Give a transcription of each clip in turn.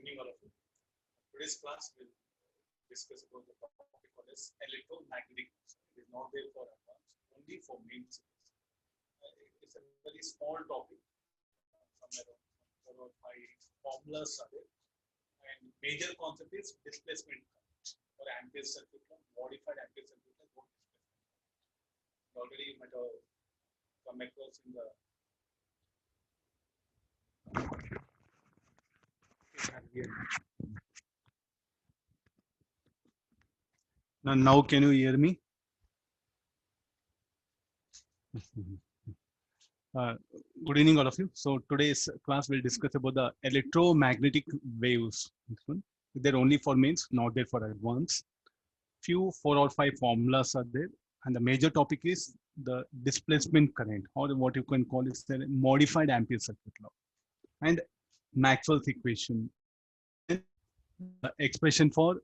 Evening, all of you. Today's class will discuss about the topic called as electromagnetic waves. It is not there for advanced, only for main series. It's a very small topic. Somewhere around 4 or 5 formulas are there. And major concept is displacement or ampere circuit law, modified ampere circuit law, both displacement. Already you might have come across in the Now can you hear me? Good evening, all of you. So today's class will discuss about the electromagnetic waves. They're only for mains, not there for advanced. Few 4 or 5 formulas are there, and the major topic is the displacement current, or what you can call it the modified ampere circuit law, and Maxwell's equation, and the expression for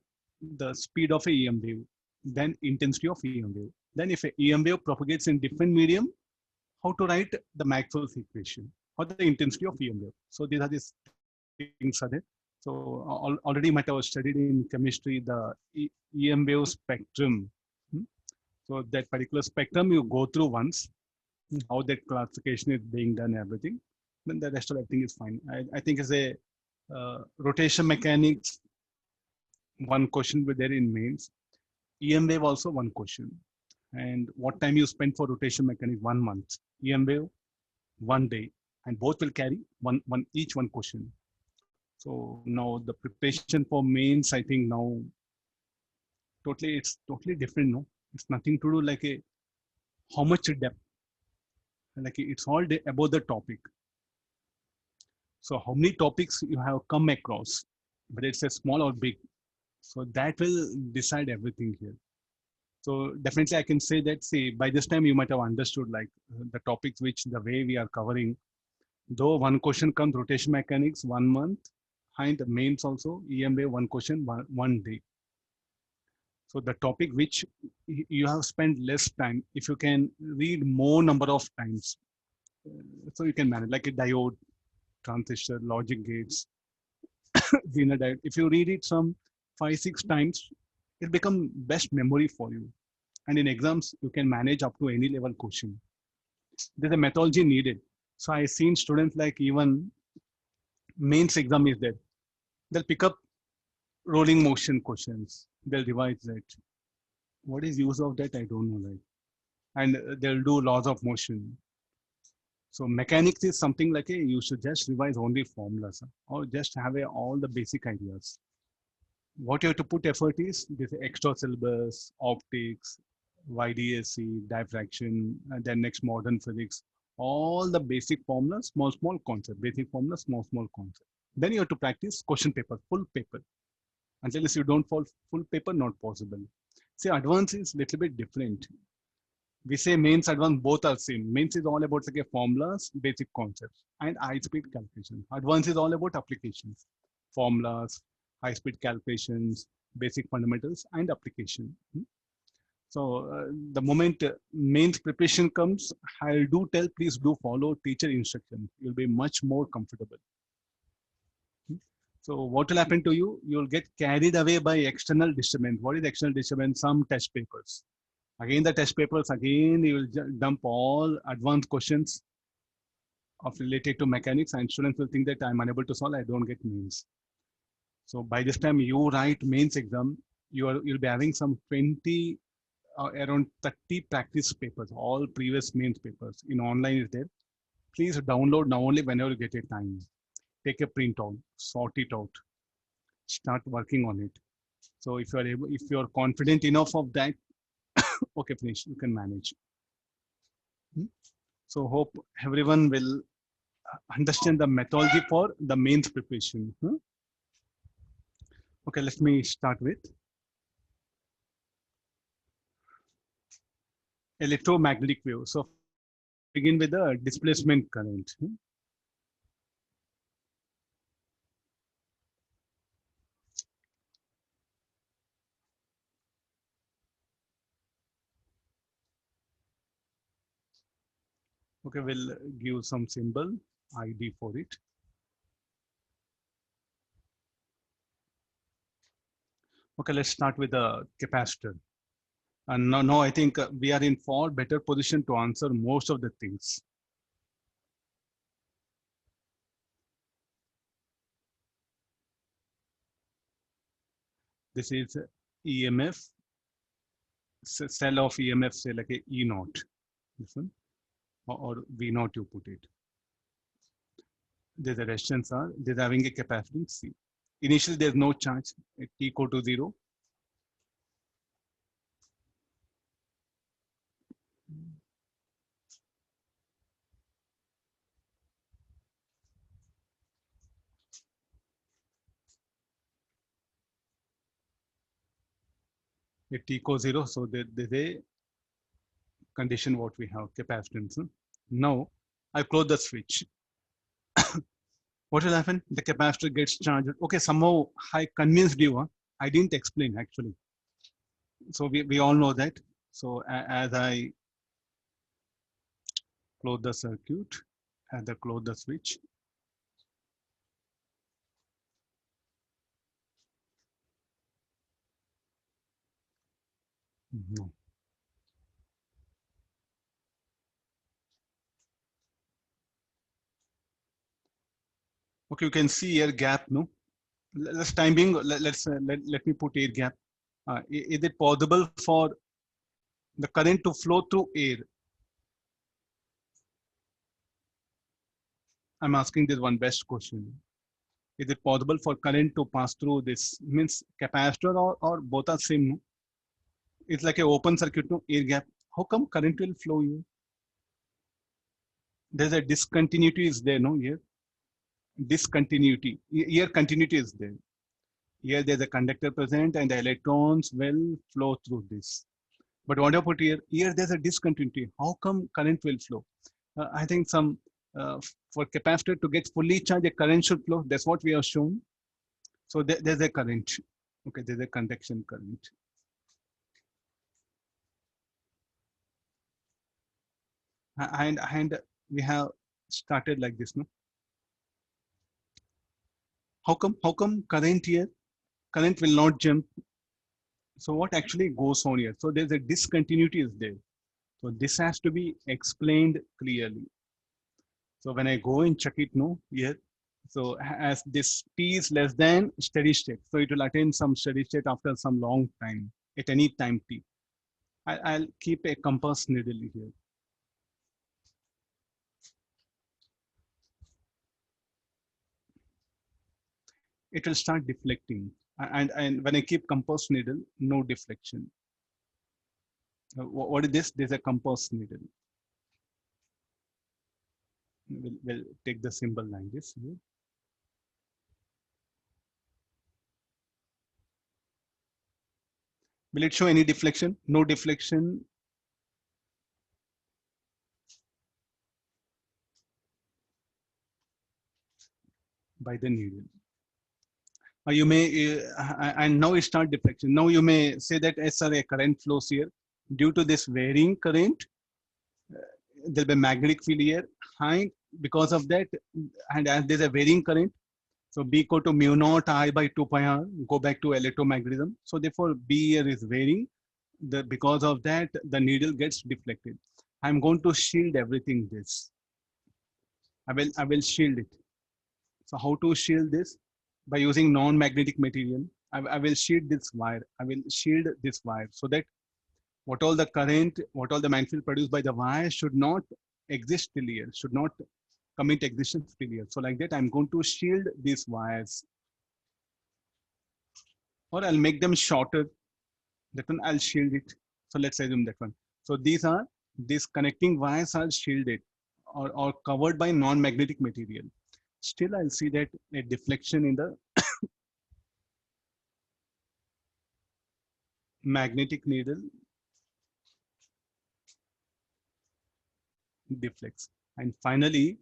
the speed of a EM wave, then intensity of EM wave. Then if a EM wave propagates in different medium, how to write the Maxwell's equation or the intensity of EM wave. So these are these things are there. So already might have studied in chemistry the EM wave spectrum. So that particular spectrum you go through once, how that classification is being done, everything. Then the rest of everything is fine. I think as a rotation mechanics, one question will there in mains. EM wave also one question. And what time you spend for rotation mechanics? 1 month. EM wave, 1 day. And both will carry each one question. So now the preparation for mains, I think now it's totally different. No, it's nothing to do like a how much depth. Like it's all about the topic. So how many topics you have come across, whether it's a small or big. So that will decide everything here. So definitely I can say that, see, by this time you might have understood like the topics which the way we are covering. Though one question comes rotation mechanics 1 month, and the mains also EM wave one question one day. So the topic which you have spent less time, if you can read more number of times, so you can manage like a diode, transistor, logic gates, Zener diode. If you read it some 5-6 times, it become best memory for you. And in exams, you can manage up to any level question. There's a methodology needed. So I've seen students like even mains exam is there. They'll pick up rolling motion questions. They'll revise that. What is use of that? I don't know. Like, and they'll do laws of motion. So mechanics is something like you should just revise only formulas or just have all the basic ideas. What you have to put effort is this extra syllabus, optics, YDSC, diffraction, and then next modern physics, all the basic formulas, small concept, basic formulas, small concept. Then you have to practice question paper, full paper. Unless you don't fall full paper, not possible. See, advanced is little bit different. We say mains, advanced, both are same. Mains is all about like formulas, basic concepts, and high-speed calculation. Advanced is all about applications, formulas, high-speed calculations, basic fundamentals, and application. So the moment mains preparation comes, I do tell, please do follow teacher instruction. You'll be much more comfortable. So what will happen to you? You'll get carried away by external disturbance. What is external disturbance? Some test papers. Again, the test papers, again, you will dump all advanced questions of related to mechanics, and students will think that I'm unable to solve, I don't get mains. So by this time you write mains exam, you'll be having some 20, around 30 practice papers, all previous mains papers in online is there. Please download now only whenever you get a time. Take a print out, sort it out, start working on it. So if you're confident enough of that, okay, finish, you can manage. So hope everyone will understand the methodology for the mains preparation. Okay, let me start with electromagnetic wave. So begin with the displacement current. Okay, we'll give some symbol ID for it. Okay, let's start with the capacitor. And now I think we are in far better position to answer most of the things. This is EMF, cell of EMF, say like a E naught, this one, or V naught you put it. There's a resistance R, there's having a capacitance C. Initially, there's no charge at T equal to 0. At T equals 0, so there's a condition what we have, capacitance. Now, I close the switch. What will happen? The capacitor gets charged. Okay, somehow I convinced you. I didn't explain actually. So we all know that. So as I close the circuit, as I close the switch, no. Okay, you can see air gap, no? Let's time being, let me put air gap. Is it possible for the current to flow through air? I'm asking this one best question. Is it possible for current to pass through this? Means capacitor or both are same? No? It's like an open circuit, no air gap. How come current will flow here? There's a discontinuity is there, no here? Discontinuity. Here continuity is there. Here there's a conductor present and the electrons will flow through this. But what I put here, here there's a discontinuity. How come current will flow? I think some for capacitor to get fully charged, a current should flow. That's what we have shown. So there's a current. Okay, there's a conduction current. And we have started like this, no? How come current here? Current will not jump. So what actually goes on here? So there's a discontinuity is there. So this has to be explained clearly. So when I go and check it, no, here. So as this t is less than steady state, so it will attain some steady state after some long time at any time t. I'll keep a compass needle here. It will start deflecting, and when I keep compass needle, no deflection. What is this? There's a compass needle. We'll take the symbol like this here. Will it show any deflection? No deflection. By the needle. You may, and now it start deflection. Now you may say that as a current flows here. Due to this varying current, there'll be magnetic field here. High because of that, and as there's a varying current, so B equal to mu naught I by 2 pi r, go back to electromagnetism. So therefore B here is varying. Because of that, the needle gets deflected. I'm going to shield everything this. I will shield it. So how to shield this? By using non-magnetic material. I will shield this wire. I will shield this wire so that what all the current, what all the magnetic field produced by the wire should not exist till here, should not commit existence till here. So like that, I'm going to shield these wires. Or I'll make them shorter. That one, I'll shield it. So let's assume that one. So these connecting wires are shielded or covered by non-magnetic material. Still, I'll see that a deflection in the magnetic needle deflects. And finally,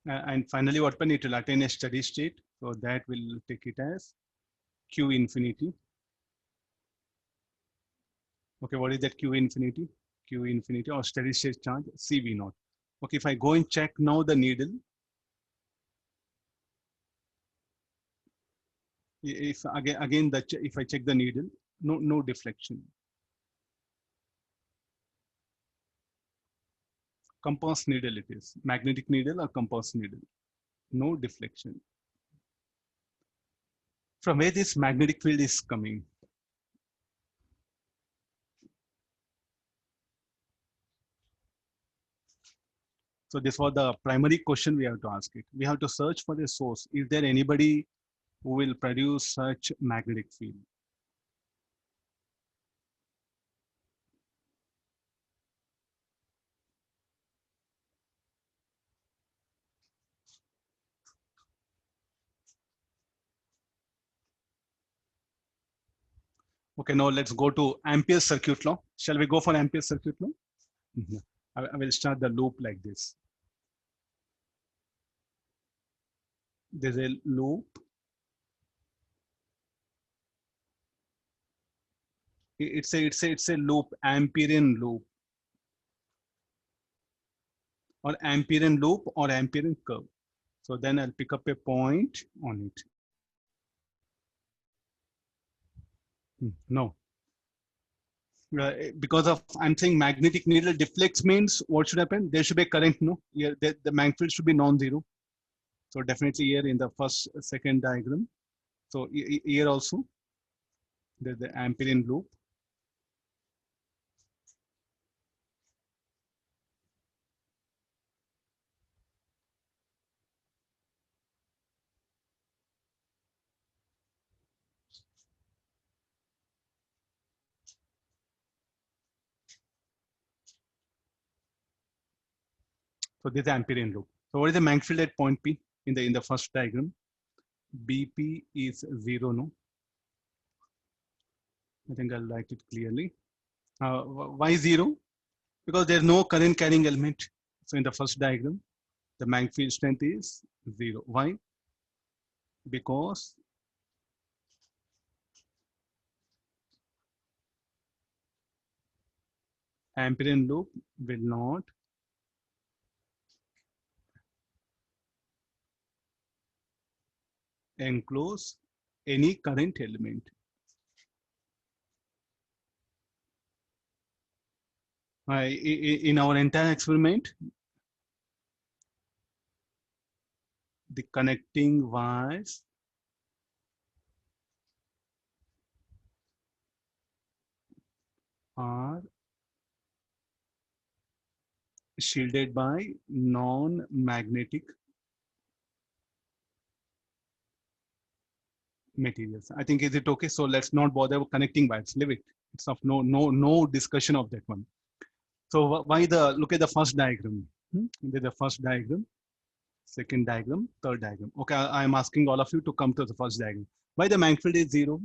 what when it will attain a steady state. So that will take it as Q infinity. Okay, what is that Q infinity? Q infinity or steady state charge CV naught. Okay, if I go and check now the needle, if again if I check the needle, no deflection. Compass needle it is, magnetic needle or compass needle, no deflection. From where this magnetic field is coming? So this was the primary question we have to ask it. We have to search for the source. Is there anybody who will produce such magnetic field? Okay, now let's go to Ampere's circuit law. Shall we go for Ampere's circuit law? Mhm. I will start the loop like this. There's a loop. It's a loop, Amperean loop, or Amperean loop or Amperean curve. So then I'll pick up a point on it. No. Because of I'm saying magnetic needle deflects means what should happen? There should be a current, no? Here the magnetic field should be non-zero. So definitely here in the first second diagram. So here also there's the Amperean loop. So this is the Amperean loop. So what is the magnetic field at point P in the first diagram? BP is zero, no? I think I'll write it clearly. Why zero? Because there's no current carrying element. So in the first diagram, the magnetic field strength is zero. Why? Because Amperean loop will not enclose any current element. In our entire experiment, the connecting wires are shielded by non-magnetic materials. I think, is it okay? So let's not bother with connecting wires, leave it. It's of no discussion of that one. So why look at the first diagram. The first diagram, second diagram, third diagram. Okay, I am asking all of you to come to the first diagram. Why the magnetic field is zero?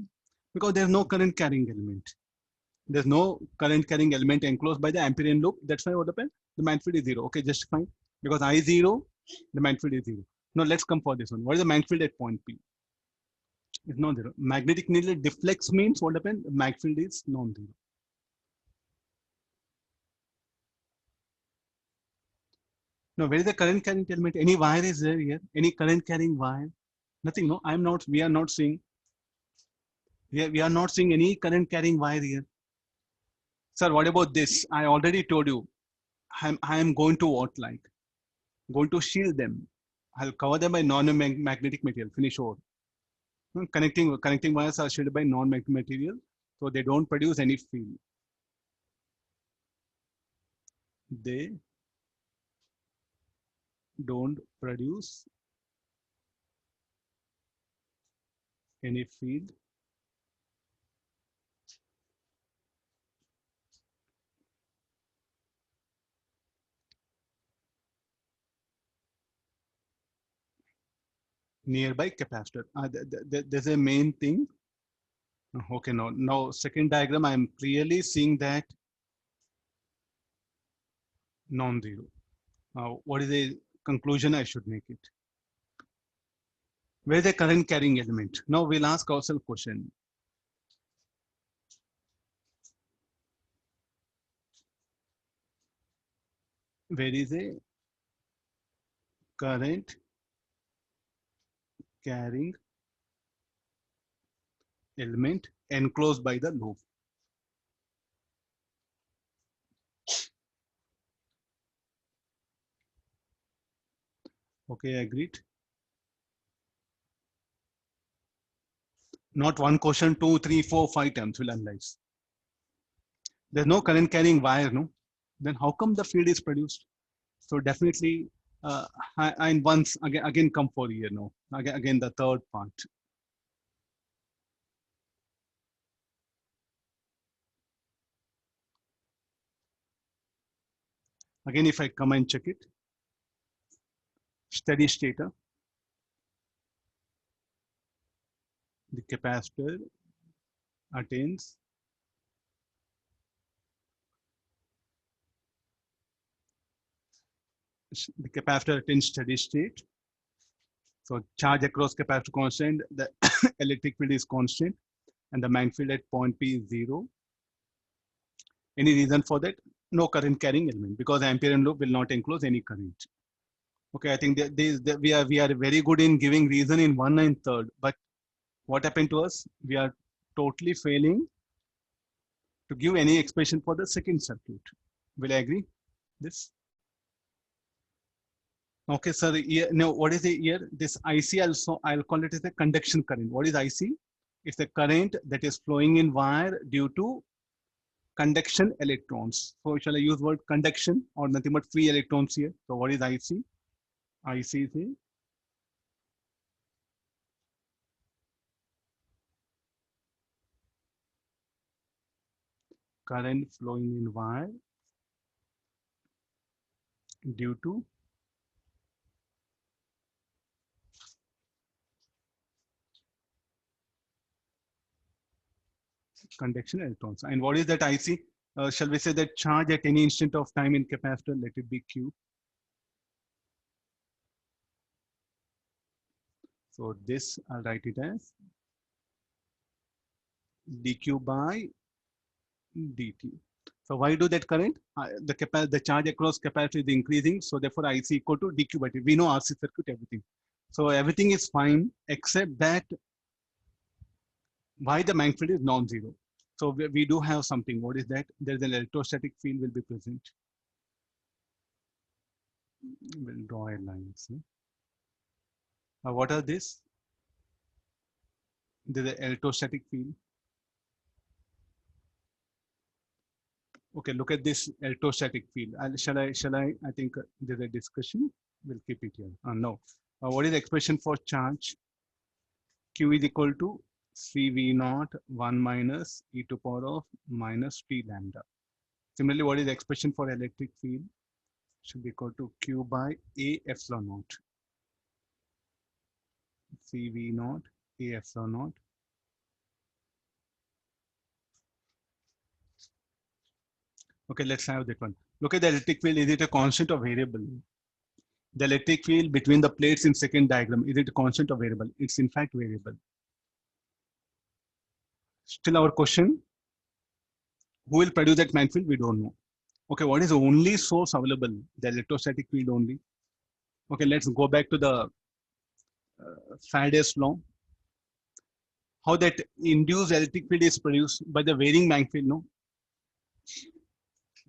Because there's no current carrying element. There's no current carrying element enclosed by the Amperean loop. That's why what happened? The magnetic field is zero. Okay, just fine. Because I zero, the magnetic field is zero. Now let's come for this one. What is the magnetic field at point P? It's non-zero. Magnetic needle deflects means what happened? The magnetic field is non-zero. Now, where is the current carrying element? Any wire is there here? Any current carrying wire? Nothing. No, we are not seeing. We are not seeing any current carrying wire here. Sir, what about this? I already told you. I am going to what like? Going to shield them. I'll cover them by non-magnetic material. Finish over. Connecting wires are shielded by non-magnetic material, so they don't produce any field. They don't produce any field nearby capacitor. There's a main thing. Okay, now second diagram, I am clearly seeing that non-zero. What is the conclusion I should make it? Where is the current carrying element? Now we'll ask ourselves question. Where is a current carrying element enclosed by the loop? Okay, agreed. Not one question, 2, 3, 4, 5 times we'll analyze. There's no current carrying wire, no? Then how come the field is produced? So definitely, and once again come for here, no? Again the third part. Again, if I come and check it, steady state, the capacitor attains steady state. So charge across capacitor constant, the electric field is constant, and the magnetic field at point P is 0. Any reason for that? No current carrying element, because Ampere loop will not enclose any current. Okay, I think that we are very good in giving reason in 1 and 3rd, but what happened to us? We are totally failing to give any expression for the second circuit. Will I agree? This? Okay, sir. Here, now, what is it here? This IC also, I'll call it as a conduction current. What is IC? It's the current that is flowing in wire due to conduction electrons. So shall I use word conduction or nothing but free electrons here? So what is IC? IC is a current flowing in wire due to conduction electrons. And what is that IC? Shall we say that charge at any instant of time in capacitor, let it be Q. So this, I'll write it as dq by dt. So why do that current? The charge across capacitor is increasing. So therefore IC equal to dq by dt. We know RC circuit, everything. So everything is fine except that why the magnetic field is non-zero. So we do have something. What is that? There's an electrostatic field will be present. We'll draw a line. What are this? There's an electrostatic field. Okay, look at this electrostatic field. Shall I? I think there's a discussion. We'll keep it here. No. What is the expression for charge? Q is equal to CV naught 1 minus e to power of minus t lambda. Similarly, what is the expression for electric field? Should be equal to Q by A epsilon naught. CV naught A epsilon naught. Okay, let's have that one. Look at the electric field. Is it a constant or variable? The electric field between the plates in second diagram, is it a constant or variable? It's in fact variable. Still our question, who will produce that magnetic field? We don't know. Okay, what is the only source available? The electrostatic field only. Okay, let's go back to the Faraday's law. How that induced electric field is produced by the varying magnetic field, no?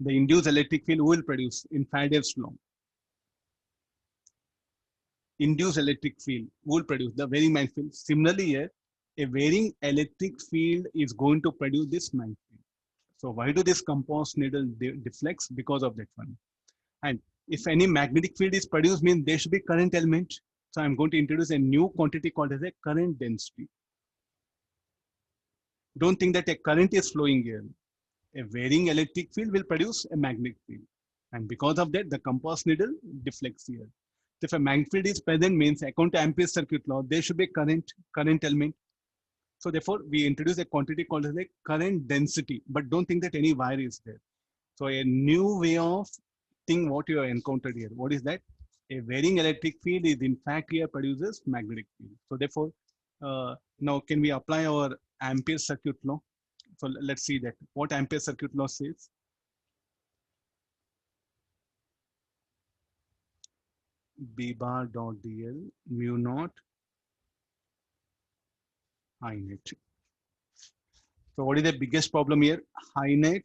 The induced electric field will produce in Faraday's law. Induced electric field will produce the varying magnetic field. Similarly here, a varying electric field is going to produce this magnetic field. So why do this compost needle deflects? Because of that one. And if any magnetic field is produced, means there should be current element. So I'm going to introduce a new quantity called as a current density. Don't think that a current is flowing here. A varying electric field will produce a magnetic field. And because of that, the compost needle deflects here. So if a magnetic field is present, means according to Ampere's circuit law, there should be current element. So therefore, we introduce a quantity called as a current density, but don't think that any wire is there. So a new way of think what you have encountered here. What is that? A varying electric field is in fact here produces magnetic field. So therefore, now can we apply our Ampere circuit law? So let's see that what Ampere circuit law says. B bar dot dl mu naught I net. So what is the biggest problem here? High net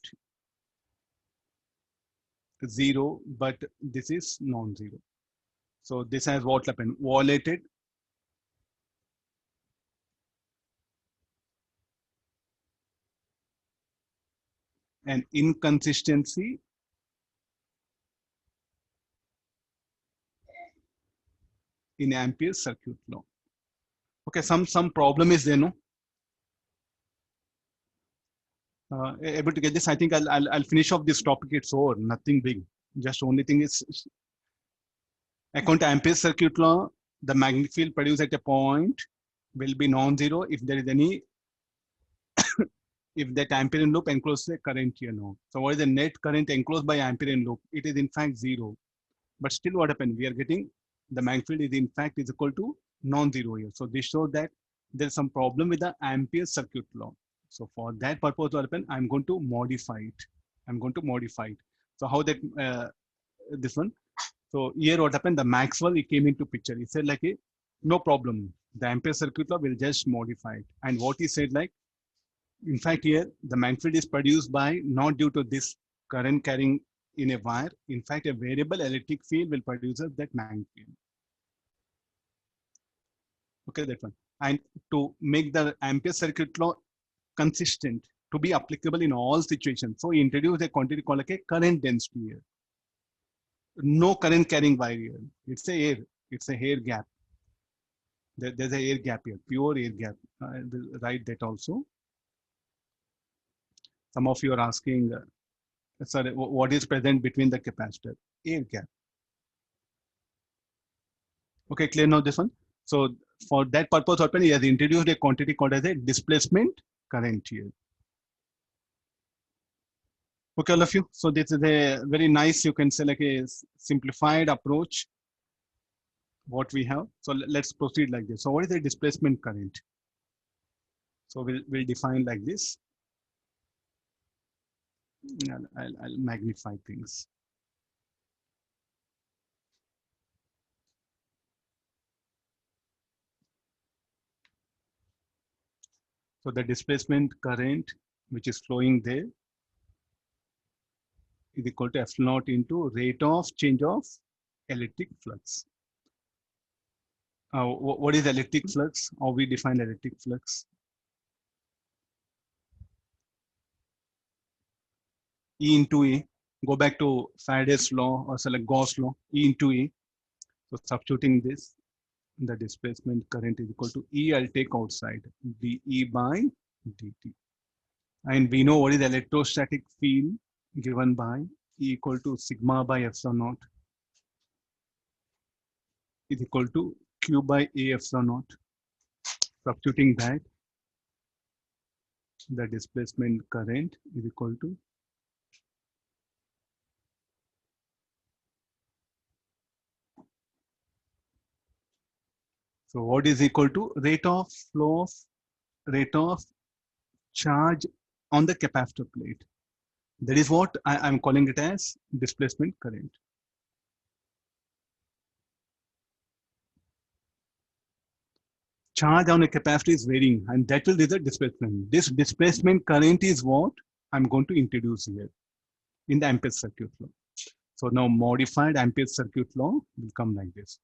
0, but this is non-zero. So this has what happened? Violated an inconsistency in Ampere circuit law. Okay, some problem is there, no? Able to get this? I think I'll finish off this topic. It's over. Nothing big. Just only thing is, according to Ampere circuit law, the magnetic field produced at a point will be non-zero if there is any if that Amperian loop encloses a current here now. So what is the net current enclosed by Amperian loop? It is in fact 0. But still what happened? We are getting the magnetic field is in fact is equal to non-zero here. So this shows that there's some problem with the Ampere circuit law. So for that purpose what happened? I'm going to modify it. I'm going to modify it. So how that this one? So here what happened? The Maxwell, he came into picture. He said like a no problem. The Ampere circuit law will just modify it. And what he said like, in fact, here the magnetic field is produced by not due to this current carrying in a wire. In fact, a variable electric field will produce that magnetic field. Okay, that one. And to make the Ampere circuit law consistent, to be applicable in all situations, so he introduced a quantity called like a current density here. No current carrying wire here. It's a air. It's a air gap. There's a air gap here, pure air gap. I will write that also. Some of you are asking, sorry, what is present between the capacitor? Air gap. Okay, clear now this one. So for that purpose, he has introduced a quantity called as a displacement current here. Okay, all of you. So this is a very nice, you can say like a simplified approach, what we have. So let's proceed like this. So what is the displacement current? So we'll define like this. I'll magnify things. So the displacement current which is flowing there is equal to F naught into rate of change of electric flux. What is electric flux? How we define electric flux? E into A. Go back to Faraday's law or select Gauss law. E into A. So substituting this, the displacement current is equal to E. I'll take outside dE by dt. And we know what is the electrostatic field given by E equal to sigma by epsilon naught is equal to Q by A epsilon naught. Substituting that, the displacement current is equal to so what is equal to rate of flow of rate of charge on the capacitor plate. That is what I'm calling it as displacement current. Charge on a capacitor is varying and that will result displacement. This displacement current is what I'm going to introduce here in the Ampere circuit law. So now modified Ampere circuit law will come like this.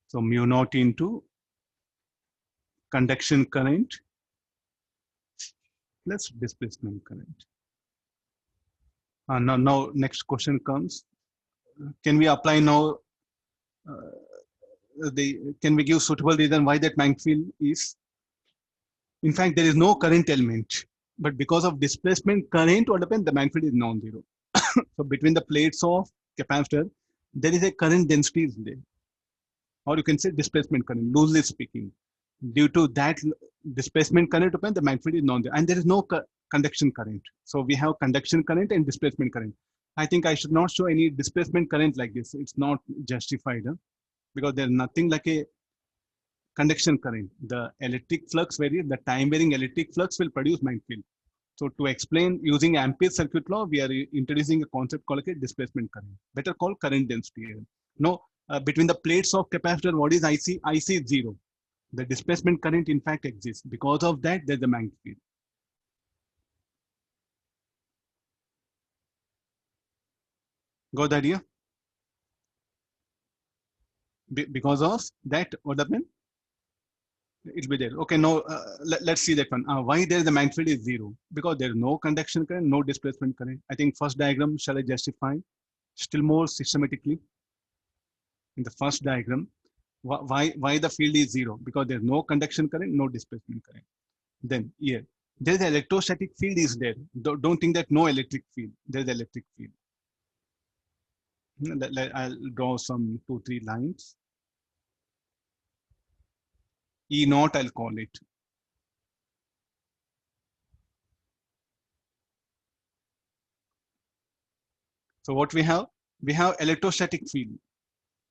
So mu naught into conduction current plus displacement current. Now next question comes. Can we apply now? Can we give suitable reason why that magnetic field is? In fact, there is no current element, but because of displacement current, what happens? The magnetic field is non-zero. So between the plates of capacitor, there is a current density is there. or you can say displacement current, loosely speaking. Due to that displacement current, the magnetic field is non there, and there is no conduction current. So we have conduction current and displacement current. I think I should not show any displacement current like this. It's not justified, because there's nothing like a conduction current. The electric flux varies, the time varying electric flux will produce magnetic field. So to explain using Ampere's circuit law, we are introducing a concept called a displacement current, better called current density. No, between the plates of capacitor, what is IC? IC is zero. The displacement current in fact exists. Because of that, there's a magnetic field. Got the idea? Because of that, what happened? It'll be there. Okay, now let's see that one. Why there the magnetic field is zero? Because there is no conduction current, no displacement current. I think first diagram, shall I justify still more systematically? In the first diagram, why the field is zero? Because there's no conduction current, no displacement current. Then here, there is electrostatic field is there. Don't think that no electric field. There is electric field. I'll draw some 2-3 lines. E naught, I'll call it. So what we have electrostatic field,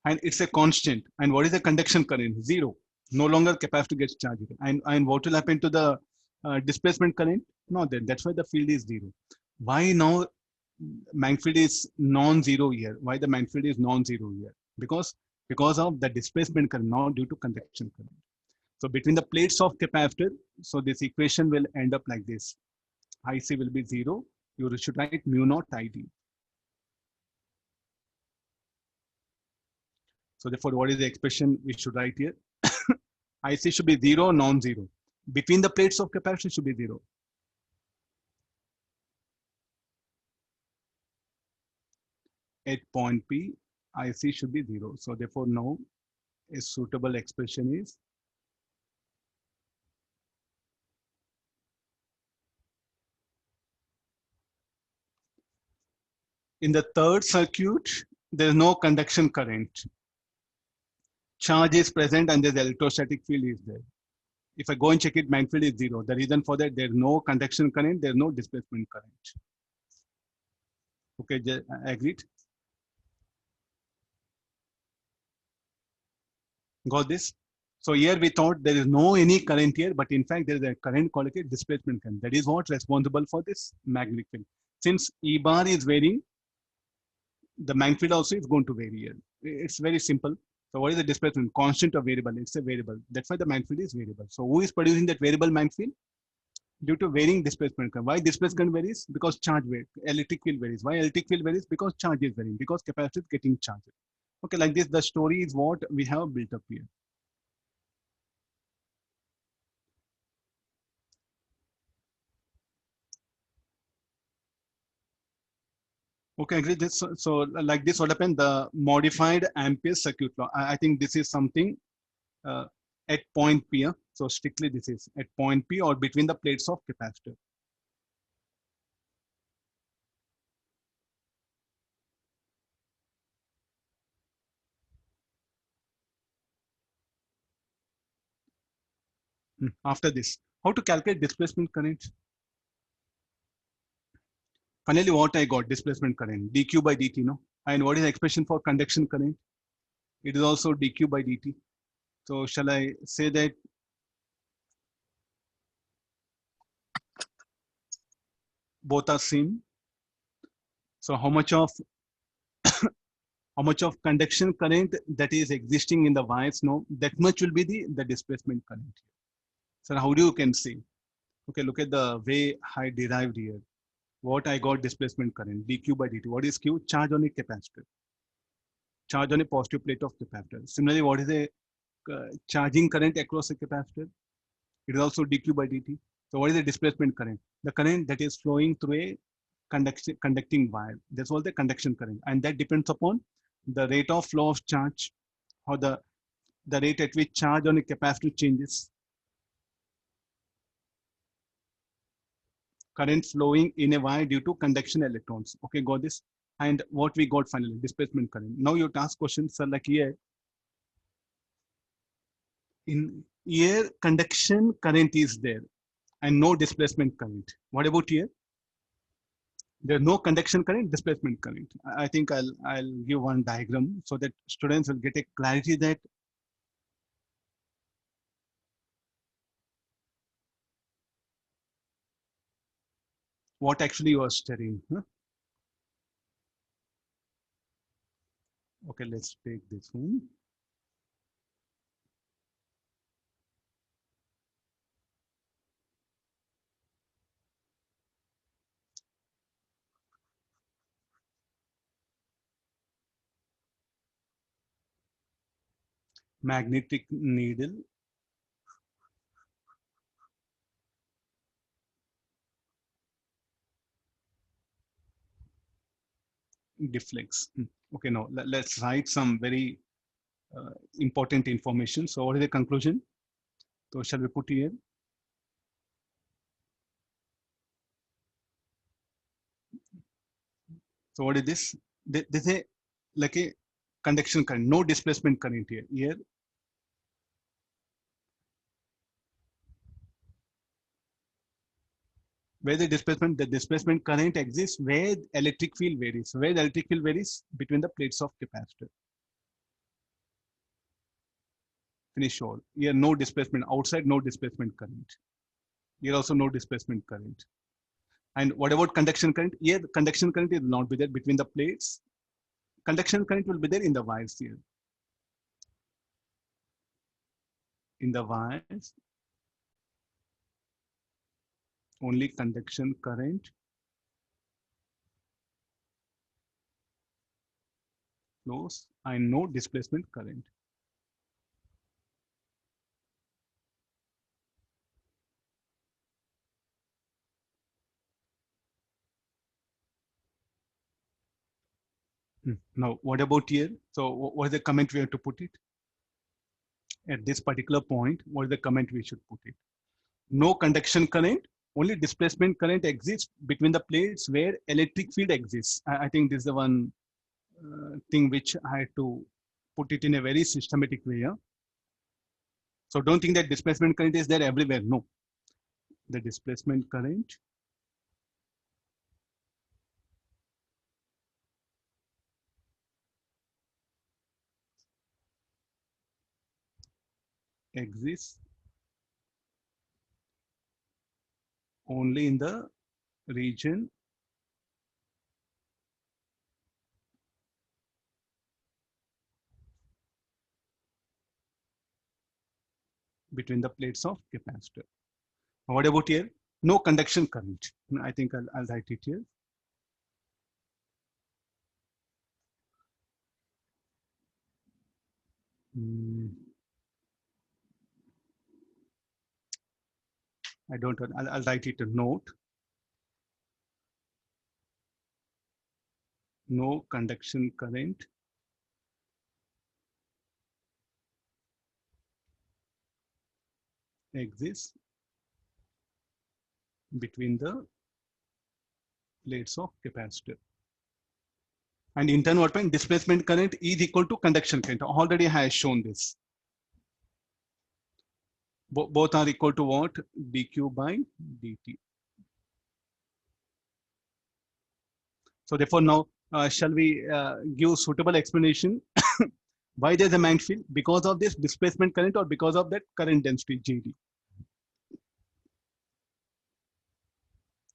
and it's a constant. And what is the conduction current? Zero. No longer capacitor gets charged. And what will happen to the displacement current? No, then that's why the field is zero. Why now magnetic field is non-zero here? Why the magnetic field is non-zero here? Because of the displacement current, not due to conduction current. So between the plates of capacitor, so this equation will end up like this. IC will be zero. You should write mu naught ID. So therefore, what is the expression we should write here? IC should be zero, non-zero. Between the plates of capacitor should be zero. At point P, IC should be zero. So therefore, now a suitable expression is in the third circuit, there is no conduction current. Charge is present and the electrostatic field is there. If I go and check it, magnetic field is zero. The reason for that, there's no conduction current, there's no displacement current. Okay, agreed? Got this? So here we thought there is no any current here, but in fact there is a current called a displacement current. That is what responsible for this magnetic field. Since E bar is varying, the magnetic field also is going to vary here. It's very simple. So what is the displacement? Constant or variable? It's a variable. That's why the magnetic field is variable. So who is producing that variable magnetic field? Due to varying displacement current. Why displacement varies? Because charge varies. Electric field varies. Why electric field varies? Because charge is varying. Because capacitor is getting charged. Okay, like this, the story is what we have built up here. Okay, agree. This, so like this, what happened? The modified Ampere's circuit law. I think this is something at point P. So strictly this is at point P or between the plates of capacitor. After this, how to calculate displacement current? Finally, what I got, displacement current, dq by dt, no? And what is the expression for conduction current? It is also dq by dt. So shall I say that both are same? So how much of conduction current that is existing in the wires, no? That much will be the displacement current. So how do you can see? Okay, look at the way I derived here. What I got displacement current, dq by dt. What is q? Charge on a capacitor. Charge on a positive plate of capacitor. Similarly, what is a charging current across a capacitor? It is also dq by dt. So what is the displacement current? The current that is flowing through a conducting wire. That's all the conduction current. And that depends upon the rate of flow of charge or the rate at which charge on a capacitor changes. Current flowing in a wire due to conduction electrons. Okay, got this? And what we got finally, displacement current. Now you ask questions, sir, like here, In air, conduction current is there and no displacement current. What about here? There's no conduction current, displacement current. I think I'll give one diagram so that students will get a clarity that what actually you are studying. Huh? Okay, let's take this one. Magnetic needle deflects. Okay, now let's write some very important information. So what is the conclusion? So shall we put here? So what is this? This is a, like a conduction current, no displacement current here. Here, where the displacement current exists, where electric field varies. Where the electric field varies between the plates of capacitor. Finish all. Here, no displacement outside, no displacement current. Here also no displacement current. And what about conduction current? Here, the conduction current will not be there between the plates. Conduction current will be there in the wires here. In the wires, only conduction current flows and no displacement current. Now, what about here? So what is the comment we have to put it? At this particular point, what is the comment we should put it? No conduction current, only displacement current exists between the plates where electric field exists. I think this is the one thing which I had to put it in a very systematic way. Yeah? So don't think that displacement current is there everywhere. No, the displacement current exists only in the region between the plates of capacitor. What about here? No conduction current. I think I'll write it here. I don't know. I'll write it a note. No conduction current exists between the plates of capacitor. And in turn, what means displacement current is equal to conduction current. Already I have shown this. Both are equal to what? dq by dt. So therefore now, shall we give suitable explanation why there's a magnetic field? Because of this displacement current or because of that current density JD?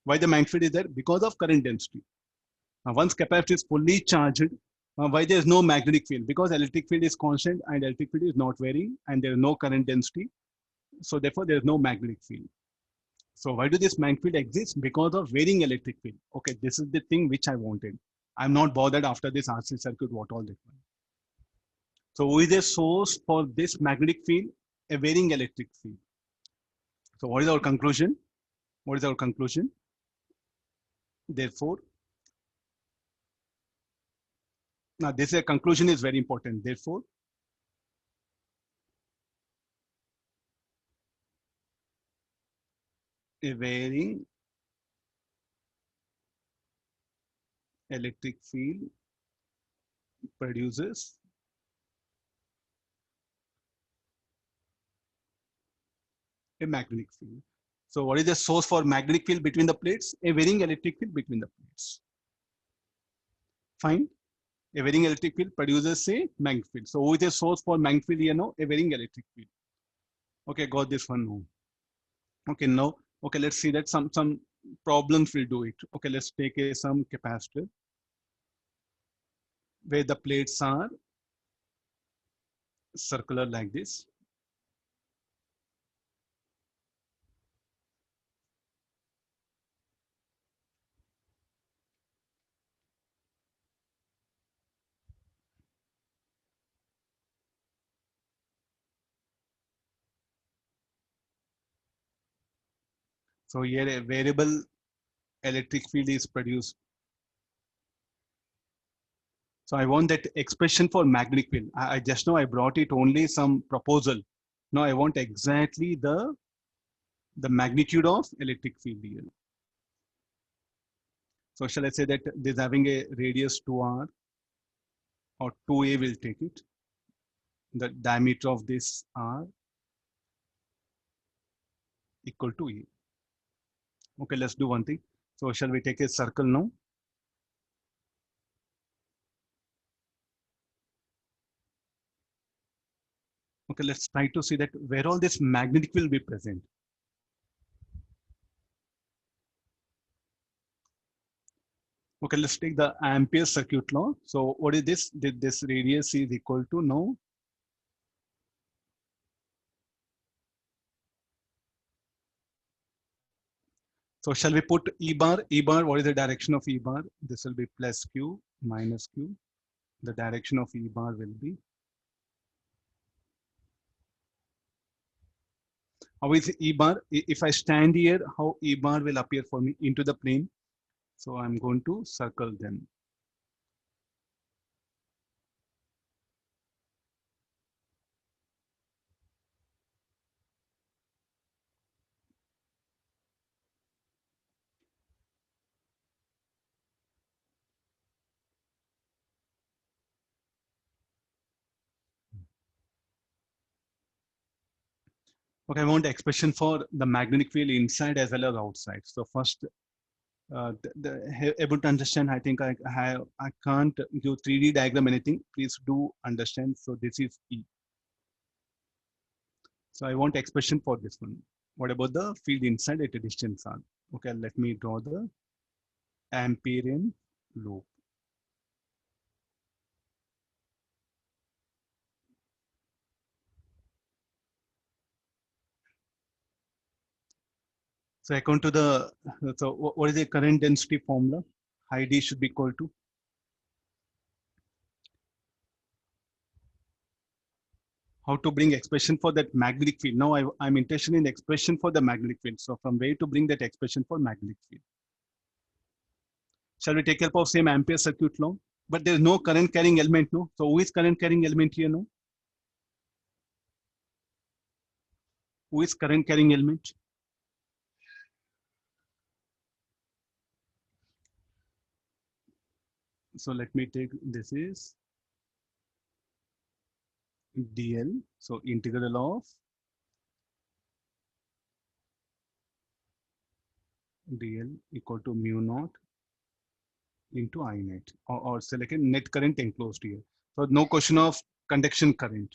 Why the magnetic field is there? Because of current density. Once capacitor is fully charged, why there is no magnetic field? Because electric field is constant and electric field is not varying and there is no current density. So therefore there is no magnetic field. So why do this magnetic field exist? Because of varying electric field. Okay, this is the thing which I wanted. I'm not bothered after this RC circuit, what all that. So who is the source for this magnetic field? A varying electric field. So what is our conclusion? What is our conclusion? Therefore, now this conclusion is very important. Therefore, a varying electric field produces A magnetic field. So what is the source for magnetic field between the plates? A varying electric field between the plates. Fine. A varying electric field produces a magnetic field. So who is the source for magnetic field here now? A varying electric field. Okay, got this one now. Okay, now, okay, let's see that some problems will do it. Okay, let's take some capacitor where the plates are circular like this. So here a variable electric field is produced. So I want that expression for magnetic field. I just know I brought it only some proposal. Now I want exactly the magnitude of electric field here. So shall I say that this having a radius 2r or 2a will take it. The diameter of this r equal to a. Okay, let's do one thing. So shall we take a circle now? Okay, let's try to see that where all this magnetic will be present. Okay, let's take the Ampere circuit law. So what is this? This radius is equal to now. So shall we put E bar? E bar, what is the direction of E bar? This will be plus Q minus Q. The direction of E bar will be. How is E bar? If I stand here, how E bar will appear for me into the plane? So I'm going to circle them. Okay, I want the expression for the magnetic field inside as well as outside. So first, able to understand, I think I can't do 3D diagram anything. Please do understand. So this is E. So I want expression for this one. What about the field inside at a distance r? Okay, let me draw the Amperian loop. So according to the, so what is the current density formula? High D should be equal to. How to bring expression for that magnetic field? Now I'm interested in the expression for the magnetic field. So from where to bring that expression for magnetic field? Shall we take help of same Ampere circuit law? But there's no current carrying element, no? So who is current carrying element here, no? Who is current carrying element? So let me take, this is dl. So integral of dl equal to mu naught into I net, or select a net current enclosed here. So no question of conduction current.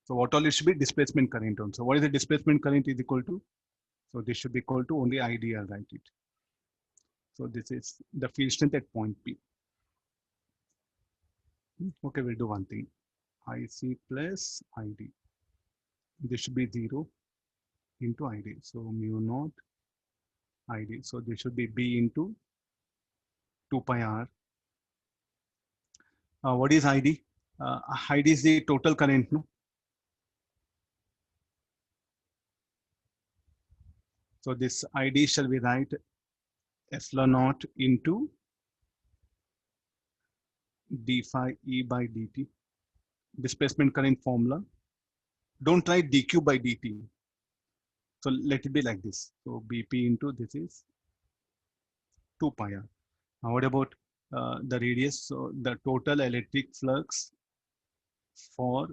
So what all it should be? Displacement current on. So what is the displacement current is equal to? So this should be equal to only ID, I'll write it. So this is the field strength at point P. Okay, we'll do one thing. IC plus ID. This should be 0 into ID. So mu naught ID. So this should be B into 2 pi R. What is ID? ID is the total current, no? So this ID shall be write epsilon naught into d phi E by dt. Displacement current formula. Don't write dq by dt. So let it be like this. So BP into this is 2 pi R. Now what about the radius? So the total electric flux for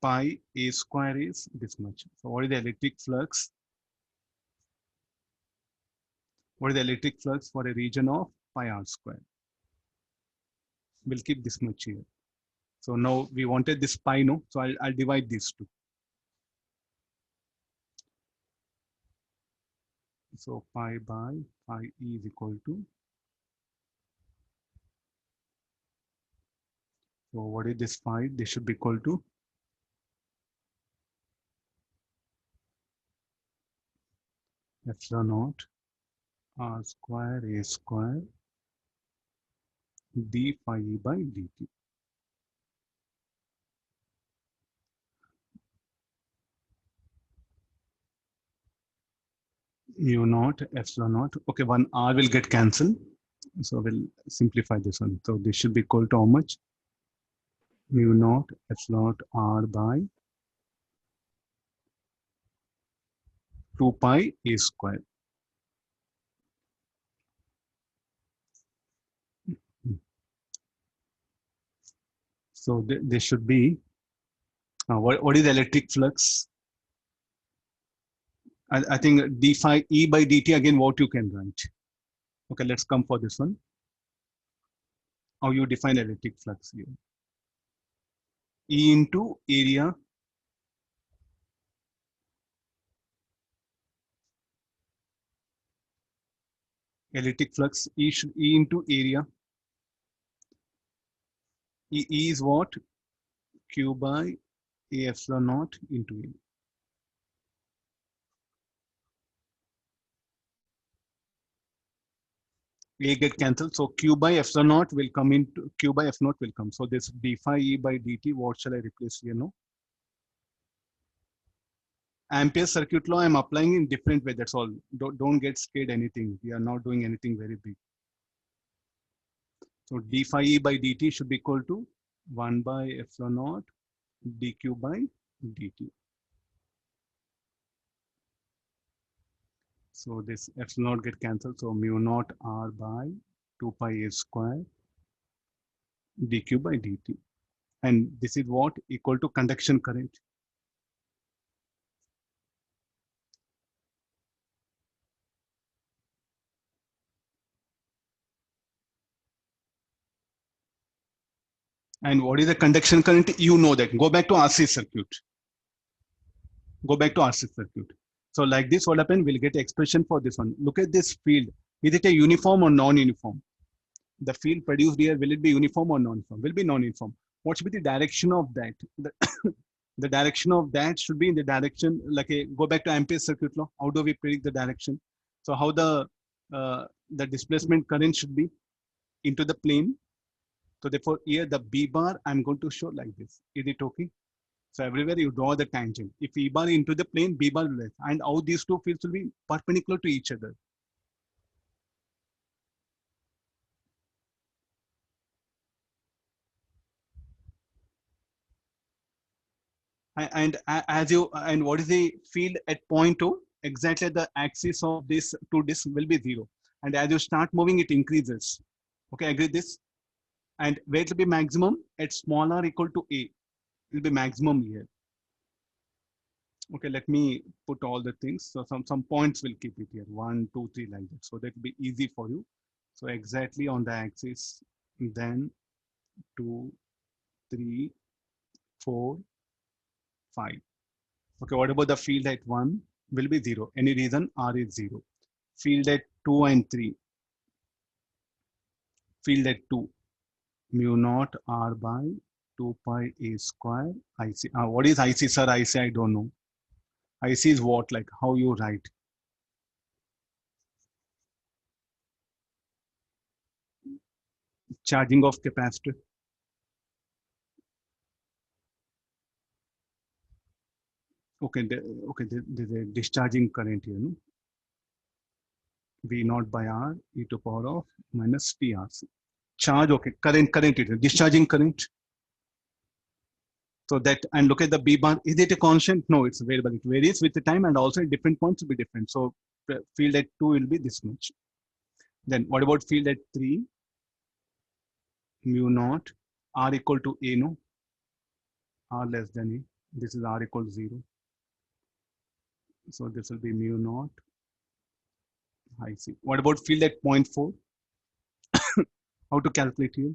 pi a square is this much. So what is the electric flux? What is the electric flux for a region of pi r square? We'll keep this much here. So now we wanted this pi, no? So I'll divide these two. So pi by pi e is equal to. So what is this pi? This should be equal to epsilon naught r square a square d phi e by dt. Mu naught epsilon naught. Okay, one r will get cancelled. So we'll simplify this one. So this should be equal to how much? Mu naught epsilon naught r by 2 pi a square. So this should be, what is the electric flux? I think d phi e by dt, again, what you can write. Okay, let's come for this one. How you define electric flux here? E into area electric flux, E into area. E is what? Q by A epsilon naught into A. A get cancelled, so Q by epsilon naught will come into Q by F naught will come. So this d phi E by dt, what shall I replace here? No, Ampere circuit law I'm applying in different way. That's all. Don't get scared anything. We are not doing anything very big. So d phi E by dt should be equal to 1 by epsilon naught dq by dt. So this epsilon naught get cancelled. So mu naught r by 2 pi a square dq by dt. And this is what? Equal to conduction current. And what is the conduction current? You know that. Go back to RC circuit. Go back to RC circuit. So like this, what happened? We'll get expression for this one. Look at this field. Is it a uniform or non-uniform? The field produced here, will it be uniform or non-uniform? Will be non-uniform. What should be the direction of that? The direction of that should be in the direction, like go back to Ampere circuit law. How do we predict the direction? So how the displacement current should be into the plane. So therefore here the B bar I'm going to show like this. Is it okay? So everywhere you draw the tangent. If E bar into the plane, B bar will left. And how these two fields will be perpendicular to each other. And what is the field at point O? Exactly the axis of this two disks will be 0. And as you start moving, it increases. Okay, agree this? And where it will be maximum? At small r equal to A. It will be maximum here. Okay, let me put all the things. So some points will keep it here. 1, 2, 3 like that. So that will be easy for you. So exactly on the axis, then 2, 3, 4, 5. Okay, what about the field at 1? Will be 0. Any reason? R is 0. Field at 2 and 3. Field at 2. Mu naught R by 2 pi A square IC. What is IC, sir? IC, I don't know. IC is what? Like how you write? Charging of capacitor. Okay, there's a discharging current here. No? V naught by R e to power of minus TRC. Charge, okay, current it is discharging current. So that, and look at the B bar, is it a constant? No, it's variable. It varies with the time and also at different points will be different. So field at 2 will be this much. Then what about field at 3? Mu naught R equal to A, no? R less than A. This is R equals 0. So this will be mu naught I C. What about field at 0.4? How to calculate here?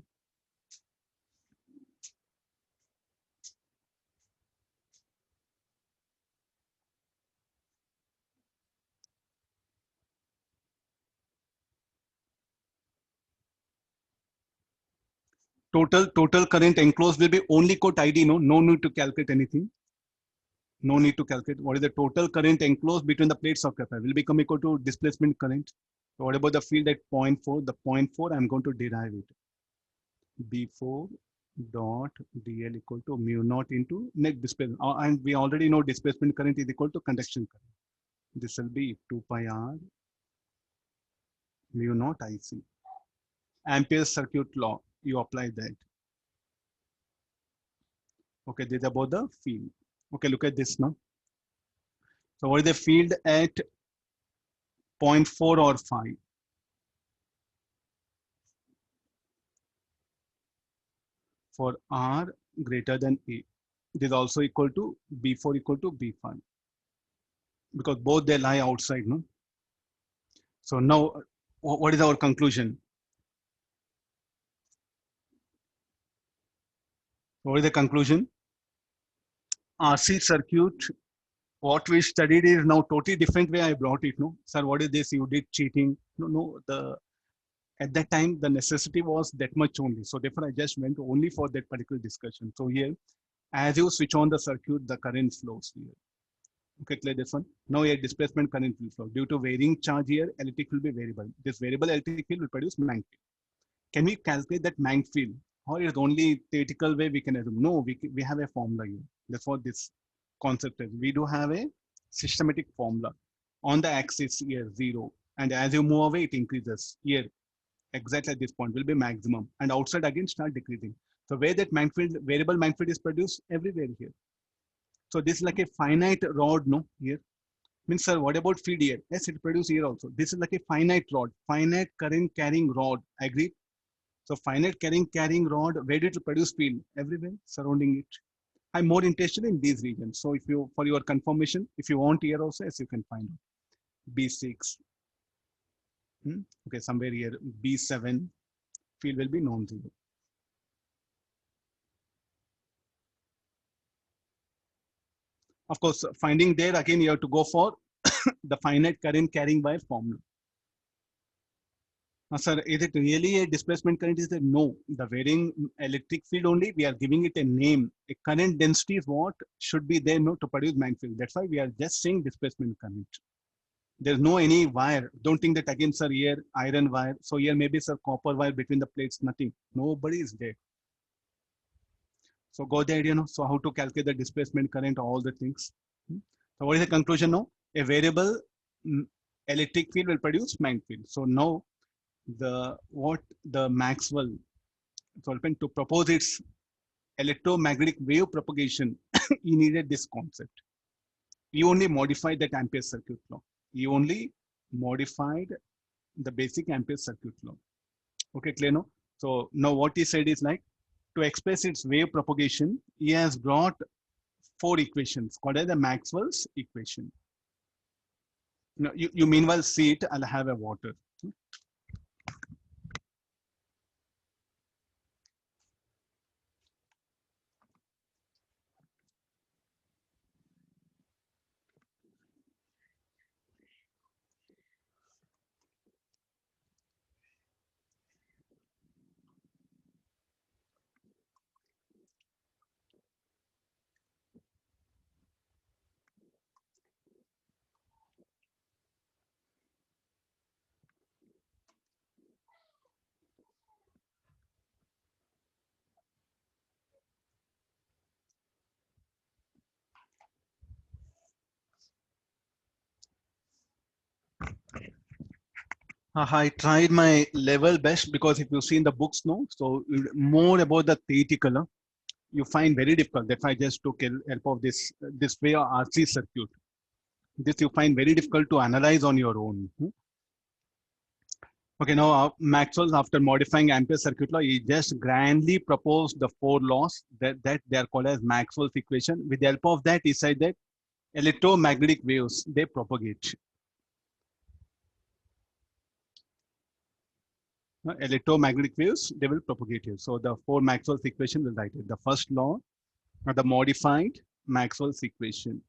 Total current enclosed will be only code ID, no need to calculate anything. No need to calculate. What is the total current enclosed between the plates of capacitor will become equal to displacement current. So what about the field at 0.4? The 0.4 I'm going to derive it. B4 dot dl equal to mu naught into net displacement. And we already know displacement current is equal to conduction current. This will be 2 pi r mu naught IC. Ampere's circuit law, you apply that. Okay, this is about the field. Okay, look at this now. So what is the field at 0.4 or 5? For R greater than A. This is also equal to B4 equal to B5. Because both they lie outside, no? So now, what is our conclusion? What is the conclusion? RC circuit, what we studied is now totally different way I brought it, no? Sir, what is this? You did cheating. No, at that time, the necessity was that much only. So therefore, I just went only for that particular discussion. So here, as you switch on the circuit, the current flows here. Okay, clear this one. Now here, displacement current will flow. Due to varying charge here, electric will be variable. This variable electric field will produce magnetic field. Can we calculate that magnetic field? Or is only theoretical way we can assume? No, we have a formula here. That's what this concept is. We do have a systematic formula. On the axis here, 0. And as you move away, it increases. Here, exactly at this point will be maximum. And outside again start decreasing. So where that magnetic field, variable magnetic field is produced everywhere here. So this is like a finite rod, no, here. Means, sir, what about field here? Yes, it produces here also. This is like a finite rod, finite current carrying rod. Agreed? So finite carrying rod, where did it produce field? Everywhere surrounding it. I'm more interested in these regions. So if you, for your confirmation, if you want here also, yes, you can find it. B6. Okay, somewhere here, B7, field will be non-zero. Of course, finding there again, you have to go for the finite current carrying wire formula. Sir, is it really a displacement current? Is it no? The varying electric field only, we are giving it a name. A current density is what should be there, no, to produce magnetic field. That's why we are just saying displacement current. There's no any wire. Don't think that again, sir, here iron wire. So here maybe, sir, copper wire between the plates, nothing. Nobody is there. So go there, so how to calculate the displacement current, all the things. So what is the conclusion now? A variable electric field will produce magnetic field. So now the Maxwell solvent to propose its electromagnetic wave propagation, he needed this concept. He only modified that Ampere circuit law. He only modified the basic Ampere circuit law. Okay, clear now? So now what he said is like, to express its wave propagation, he has brought 4 equations called as the Maxwell's equation. Now, you meanwhile see it, I'll have a water. I tried my level best because if you see in the books, no, so more about the theoretical, you find very difficult. That's why I just took help of this way of RC circuit. This you find very difficult to analyze on your own. Okay, now Maxwell, after modifying Ampere's circuit law, he just grandly proposed the four laws that they are called as Maxwell's equation. With the help of that, he said that electromagnetic waves, they propagate. Electromagnetic waves, they will propagate here. So the four Maxwell's equation will write it. The first law, the modified Maxwell's equation.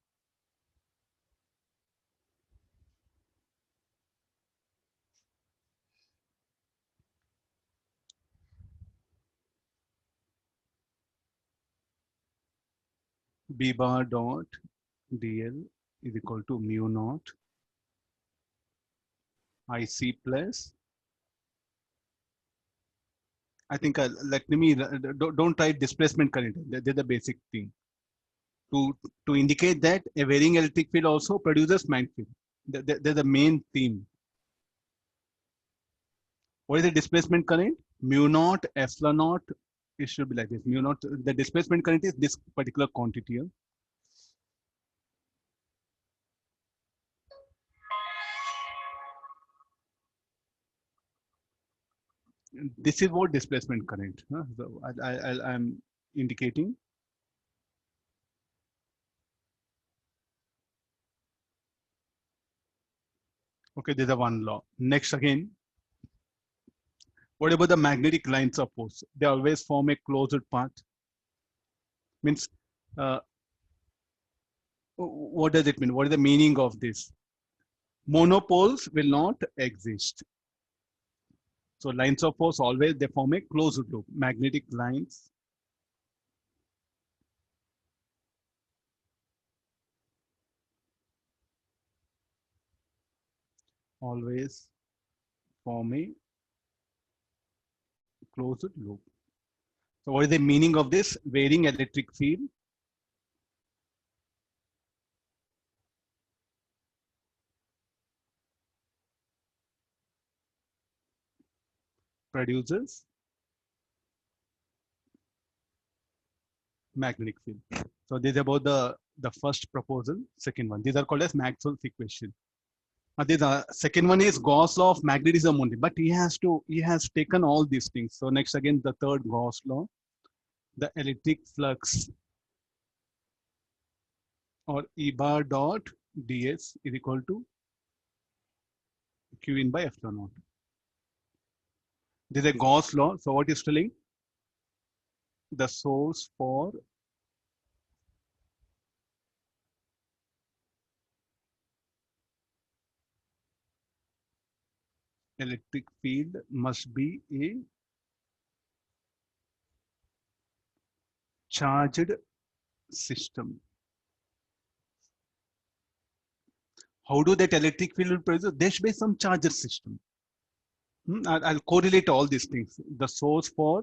B bar dot dl is equal to mu naught IC plus. I think let me don't write displacement current. They're the basic thing to indicate that a varying electric field also produces magnetic field. They're the main theme. What is the displacement current? Mu naught epsilon naught. It should be like this. Mu naught. The displacement current is this particular quantity here. This is what displacement current. So I'm indicating. Okay, there's a one law. Next again, what about the magnetic lines of force? They always form a closed path. Means, what does it mean? What is the meaning of this? Monopoles will not exist. So lines of force always they form a closed loop. Magnetic lines always form a closed loop. So what is the meaning of this? Varying electric field produces magnetic field. So this is about the first proposal. Second one. These are called as Maxwell's equation. The second one is Gauss law of magnetism only, but he has taken all these things. So next again the third Gauss law, the electric flux or E bar dot ds is equal to q in by epsilon naught. This is a Gauss law. So what is telling? The source for electric field must be a charged system. How do that electric field will produce? There should be some charger system. I'll correlate all these things. The source for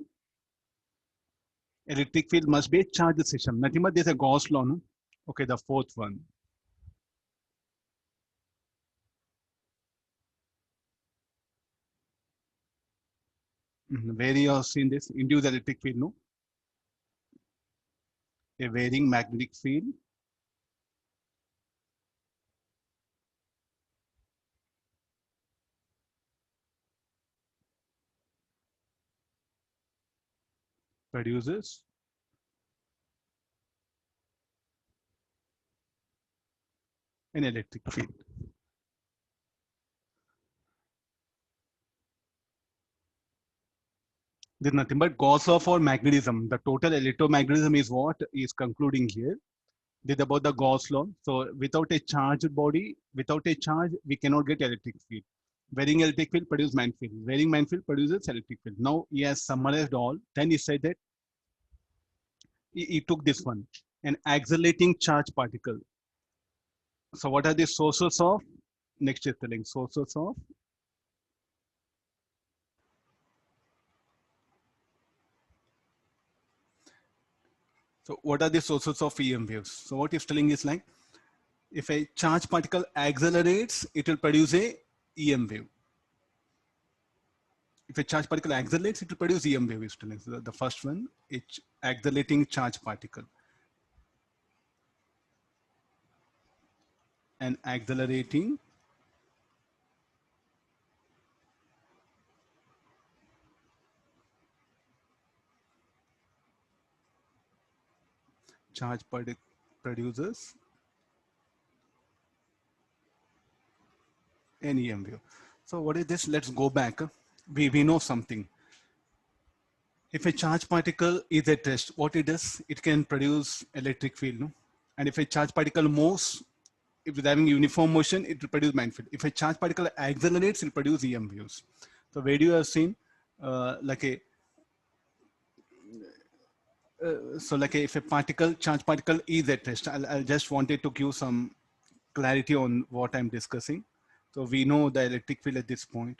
electric field must be a charged system. Nothing but there's a Gauss law. No? Okay, the fourth one. Where you have seen this induced electric field, no? A varying magnetic field produces an electric field. There's nothing but Gauss law for magnetism. The total electromagnetism is what is concluding here. This is about the Gauss law. So without a charged body, without a charge, we cannot get electric field. Varying electric field produces magnetic field. Varying magnetic field produces electric field. Now he has summarized all. Then he said that he took this one, an accelerating charge particle. So what are the sources of? Next is telling sources of. So what are the sources of EM waves? So what he's telling is like, if a charge particle accelerates, it will produce a EM wave. If a charge particle accelerates, it will produce EM wave. Is telling. So the first one, it's accelerating charge particle. An accelerating charge produces an EM wave. So what is this? Let's go back. We know something. If a charge particle is at rest, what it does, it can produce electric field. No? And if a charge particle moves, if it's having uniform motion, it will produce magnetic field. If a charge particle accelerates, it will produce EM waves. So where do you have seen like a if a charge particle is at rest, I'll just wanted to give some clarity on what I'm discussing. So we know the electric field at this point.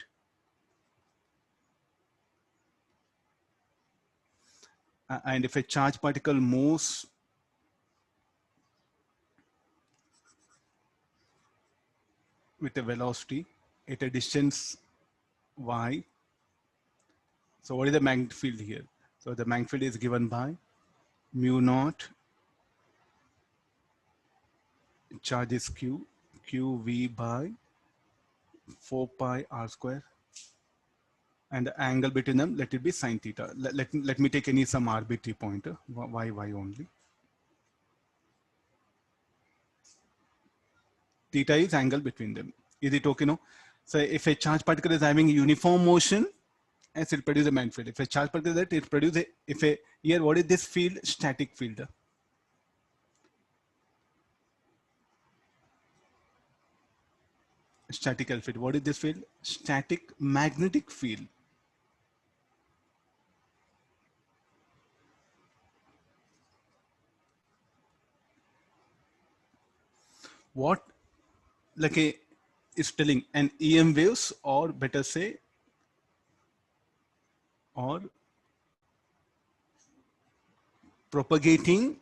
And if a charge particle moves with a velocity at a distance y, so what is the magnetic field here? So the magnetic field is given by mu naught charge is qv by 4 pi r square, and the angle between them, let it be sine theta. Let me take some arbitrary pointer, y only. Theta is angle between them. Is it okay? No. So if a charge particle is having uniform motion, as it produces a magnetic field. If a charge particle is that, it produces here, what is this field? Static field. Statical field. What is this field? Static magnetic field. What is telling an EM waves, or better say, or propagating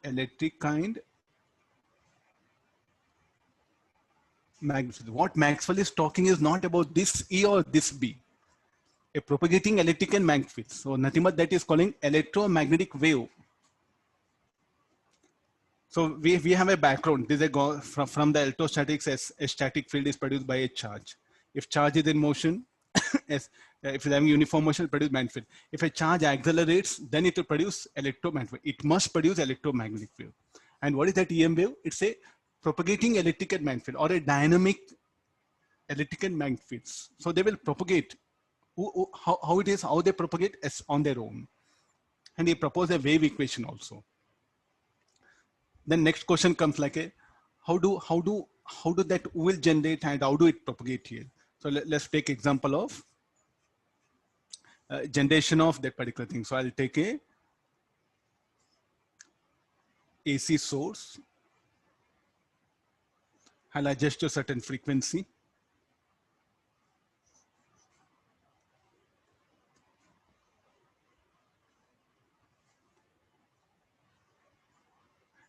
electric kind magnetic field. What Maxwell is talking is not about this E or this B. A propagating electric and magnetic field. So nothing but that is calling electromagnetic wave. So we have a background. This is from the electrostatics, as a static field is produced by a charge. If charge is in motion, if it's having uniform motion, it produces magnetic field. If a charge accelerates, then it will produce electromagnetic wave. It must produce electromagnetic wave. And what is that EM wave? It's a propagating electric and magnetic field, or a dynamic electric and magnetic fields. So they will propagate. How they propagate is on their own. And he proposed a wave equation also. Then next question comes how do that will generate and how do it propagate here? So let's take example of generation of that particular thing. So I'll take a AC source. I'll adjust to a certain frequency.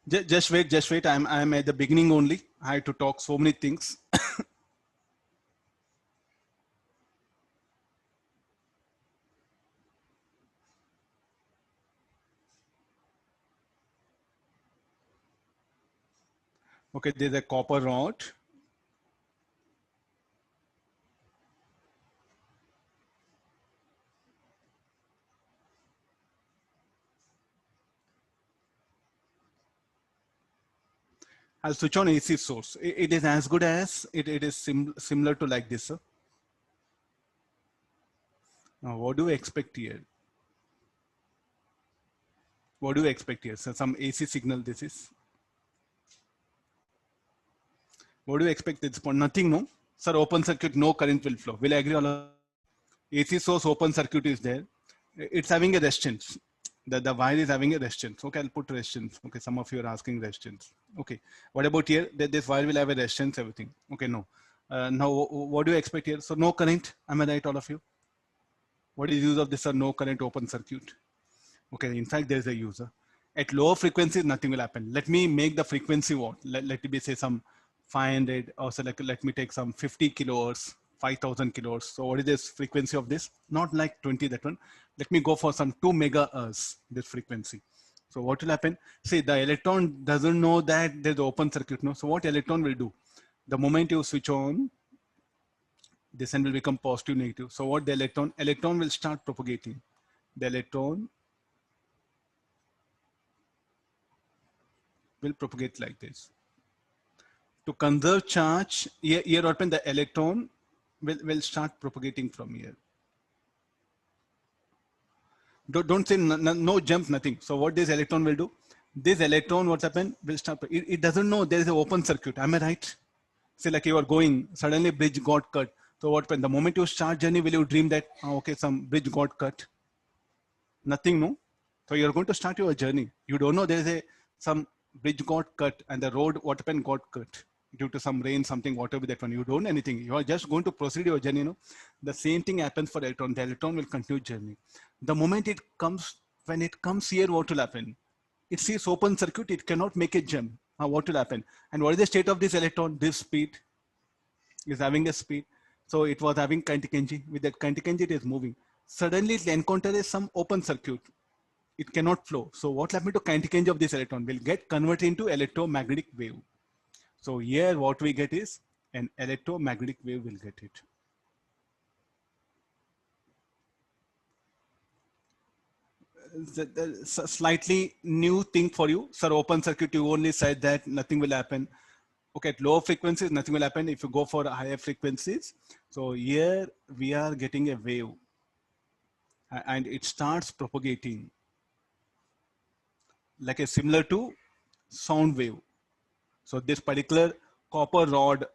Just wait. I'm at the beginning only. I had to talk so many things. Okay, there's a copper rod. I'll switch on AC source. It is as good as it is similar to like this. Now, what do we expect here? What do we expect here? So some AC signal this is. What do you expect at this point? Nothing, no? Sir, open circuit, no current will flow. Will I agree on AC source open circuit is there. It's having a resistance. The wire is having a resistance. Okay, I'll put resistance. Okay, some of you are asking resistance. Okay, what about here? That this wire will have a resistance, everything. Okay, no. Now, what do you expect here? So no current. Am I right, all of you? What is the use of this? No current open circuit. Okay, in fact, there's a user. At lower frequencies, nothing will happen. Let me make the frequency what? Let it be say some 500, or so let me take some 50 kilohertz, 5000 kilohertz. So what is this frequency of this? Not like 20, that one. Let me go for some 2 megahertz, this frequency. So what will happen? See, the electron doesn't know that there's open circuit. No. So what electron will do? The moment you switch on, this end will become positive, negative. So what the electron will start propagating. The electron will propagate like this. To conserve charge, here open the electron will start propagating from here. Don't say no jump, nothing. So what this electron will do? This electron, what's happened, will start. It doesn't know there is an open circuit. Am I right? Say like you are going, suddenly bridge got cut. So what happened? The moment you start journey, will you dream that, oh, okay, some bridge got cut? Nothing, no? So you're going to start your journey. You don't know there is some bridge got cut and the road, what happened, got cut due to some rain, something, whatever that one. You don't know anything. You are just going to proceed your journey, no? The same thing happens for electron. The electron will continue journey. The moment it comes, when it comes here, what will happen? It sees open circuit, it cannot make a jump. What will happen? And what is the state of this electron? This speed is having a speed. So it was having contingency. With that contingency, it is moving. Suddenly it encounters some open circuit. It cannot flow. So what will happen to contingency of this electron? Will get converted into electromagnetic wave. So here what we get is an electromagnetic wave will get it. Slightly new thing for you. Sir, open circuit, you only said that nothing will happen. Okay, at low frequencies, nothing will happen if you go for higher frequencies. So here we are getting a wave and it starts propagating like a similar to sound wave. So this particular copper rod,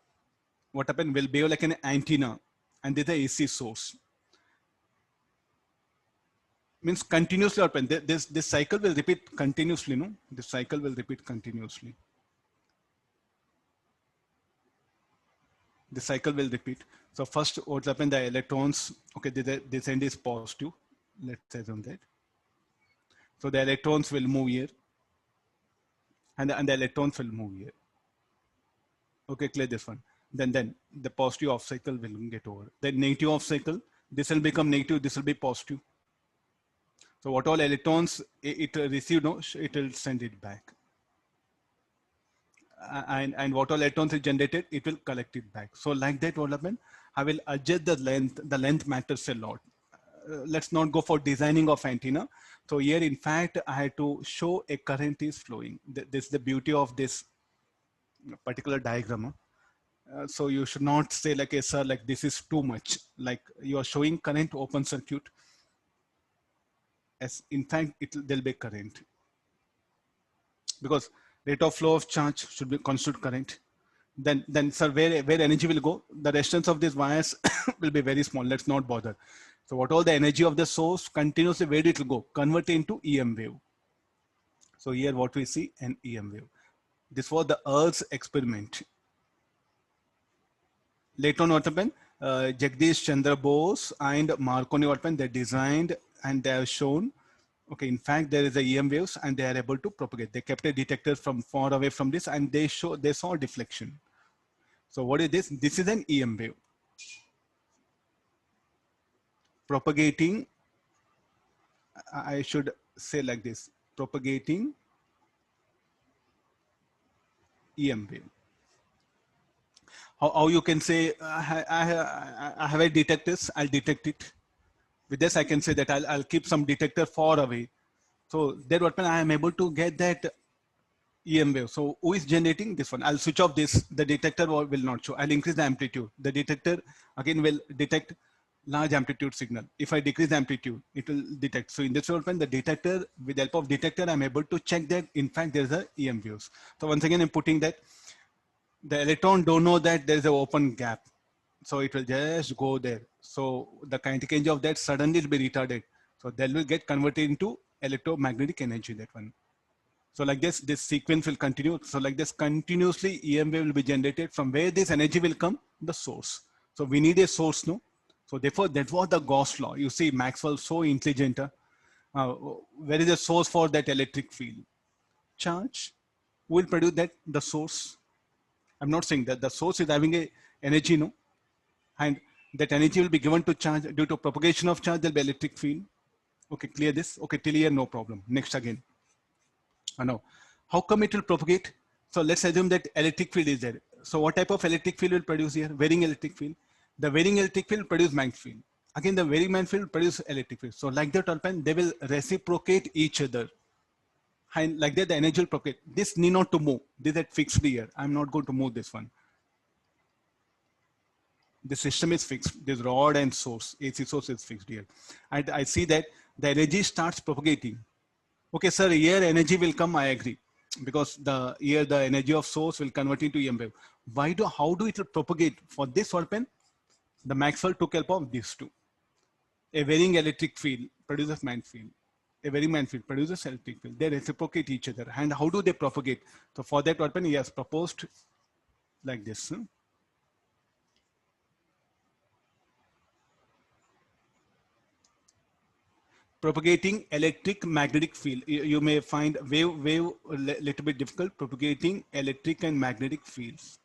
what happened, will behave like an antenna and there's a AC source. Means continuously open. This cycle will repeat continuously, no? This cycle will repeat continuously. The cycle will repeat. So first what happened, the electrons, okay, this end is positive. Let's assume that. So the electrons will move here and the electrons will move here. Okay, clear this one. Then the positive off cycle will get over. Then negative off cycle, this will become negative, this will be positive. So what all electrons it received, no, it will send it back. And what all electrons is generated, it will collect it back. So like that, what happened? I will adjust the length. The length matters a lot. Let's not go for designing of antenna. So here, in fact, I had to show a current is flowing. This is the beauty of this particular diagram. So you should not say like, hey, sir, like this is too much. Like you are showing current open circuit. As in fact, there'll be current. Because rate of flow of charge should be constant current. Then sir, where energy will go? The resistance of these wires will be very small. Let's not bother. So what all the energy of the source continuously, where it will go? Convert into EM wave. So here what we see, an EM wave. This was the Earth's experiment. Later on what happened? Jagdish Chandra Bose and Marconi what happened? They designed and they have shown, okay, in fact, there is a EM waves and they are able to propagate. They kept a detector from far away from this and they saw deflection. So what is this? This is an EM wave. Propagating, I should say like this, propagating EM wave. How you can say, I have a detector, I'll detect it. With this, I can say that I'll keep some detector far away. So there what I am able to get that EM wave. So who is generating this one? I'll switch off this, the detector will not show. I'll increase the amplitude. The detector again will detect large amplitude signal. If I decrease the amplitude, it will detect. So in this development, the detector, with the help of detector, I'm able to check that in fact there's a EM waves. So once again, I'm putting that the electron don't know that there's an open gap. So it will just go there. So the kinetic energy of that suddenly will be retarded. So that will get converted into electromagnetic energy, that one. So like this sequence will continue. So like this continuously EM wave will be generated. From where this energy will come? The source. So we need a source, no? So therefore that was the Gauss law. You see Maxwell so intelligent. Where is the source for that electric field? Charge. Who will produce that? The source. I'm not saying that the source is having a energy, no? And that energy will be given to charge due to propagation of charge, there'll be electric field. Okay, clear this? Okay, till here, no problem. Next again. Now, how come it will propagate? So let's assume that electric field is there. So what type of electric field will produce here? Varying electric field. The varying electric field produce magnetic field. Again, the varying magnetic field produce electric field. So like that, they will reciprocate each other. And like that, the energy will propagate. This need not to move. This is at fixed here. I'm not going to move this one. The system is fixed. This rod and source, AC source is fixed here. And I see that the energy starts propagating. Okay, sir, here energy will come, I agree. Because the energy of source will convert into EM wave. How do it propagate? For this what happened? The Maxwell took help of these two. A varying electric field produces magnetic field. A varying magnetic field produces electric field. They reciprocate each other. And how do they propagate? So for that what happened? He has proposed like this. Propagating electric magnetic field. You may find wave a little bit difficult. Propagating electric and magnetic fields.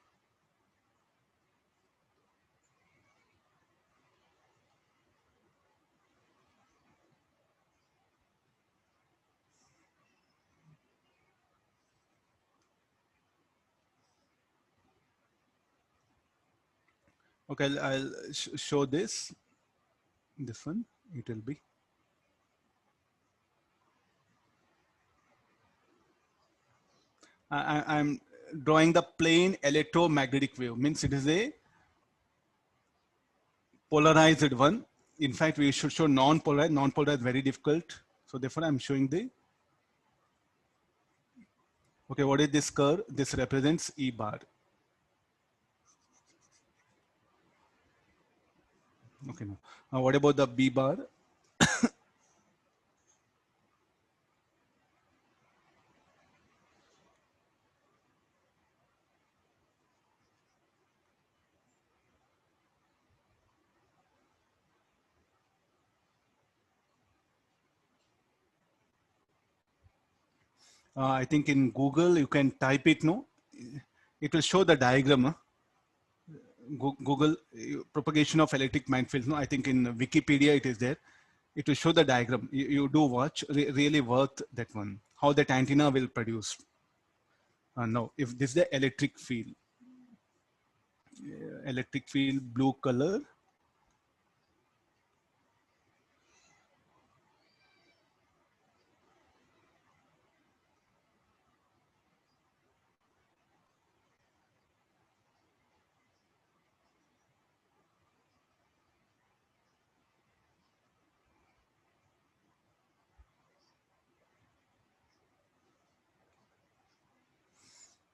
Okay, I'll show this one. It will be. I'm drawing the plane electromagnetic wave. Means it is a polarized one. In fact, we should show non-polarized. Non-polarized is very difficult. So therefore, I'm showing the. Okay, what is this curve? This represents E bar. Okay, no. What about the B bar? I think in Google you can type it. No, it will show the diagram. Huh? Google propagation of electric magnetic fields. No, I think in Wikipedia it is there. It will show the diagram. You do watch. Really worth that one. How that antenna will produce. Now, if this is the electric field blue color.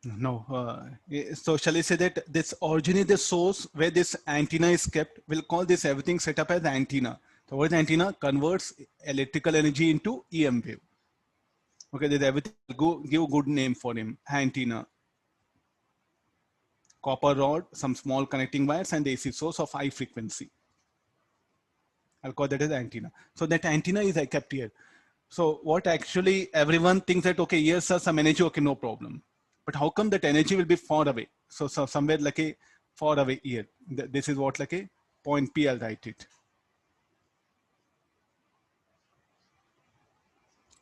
No, so shall I say that this originates the source where this antenna is kept? We'll call this everything set up as antenna. So what is antenna? Converts electrical energy into EM wave. Okay, there's everything. Go give a good name for him. Antenna, copper rod, some small connecting wires, and the AC source of high frequency. I'll call that as antenna. So that antenna is kept here. So what actually everyone thinks that, okay, here's some energy, okay, no problem. But how come that energy will be far away? So somewhere like a far away here. This is what like a point P, I'll write it.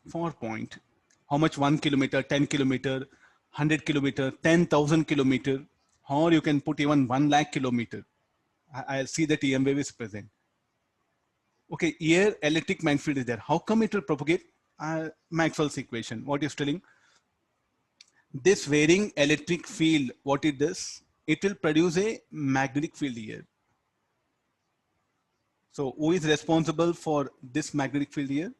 Far point. How much? 1 kilometer, 10 kilometer, 100 kilometer, 10,000 kilometer, or you can put even 1 lakh kilometer. I'll see that EM wave is present. Okay, here electric magnetic field is there. How come it will propagate? Maxwell's equation. What is telling? This varying electric field, what it does, it will produce a magnetic field here. So who is responsible for this magnetic field here?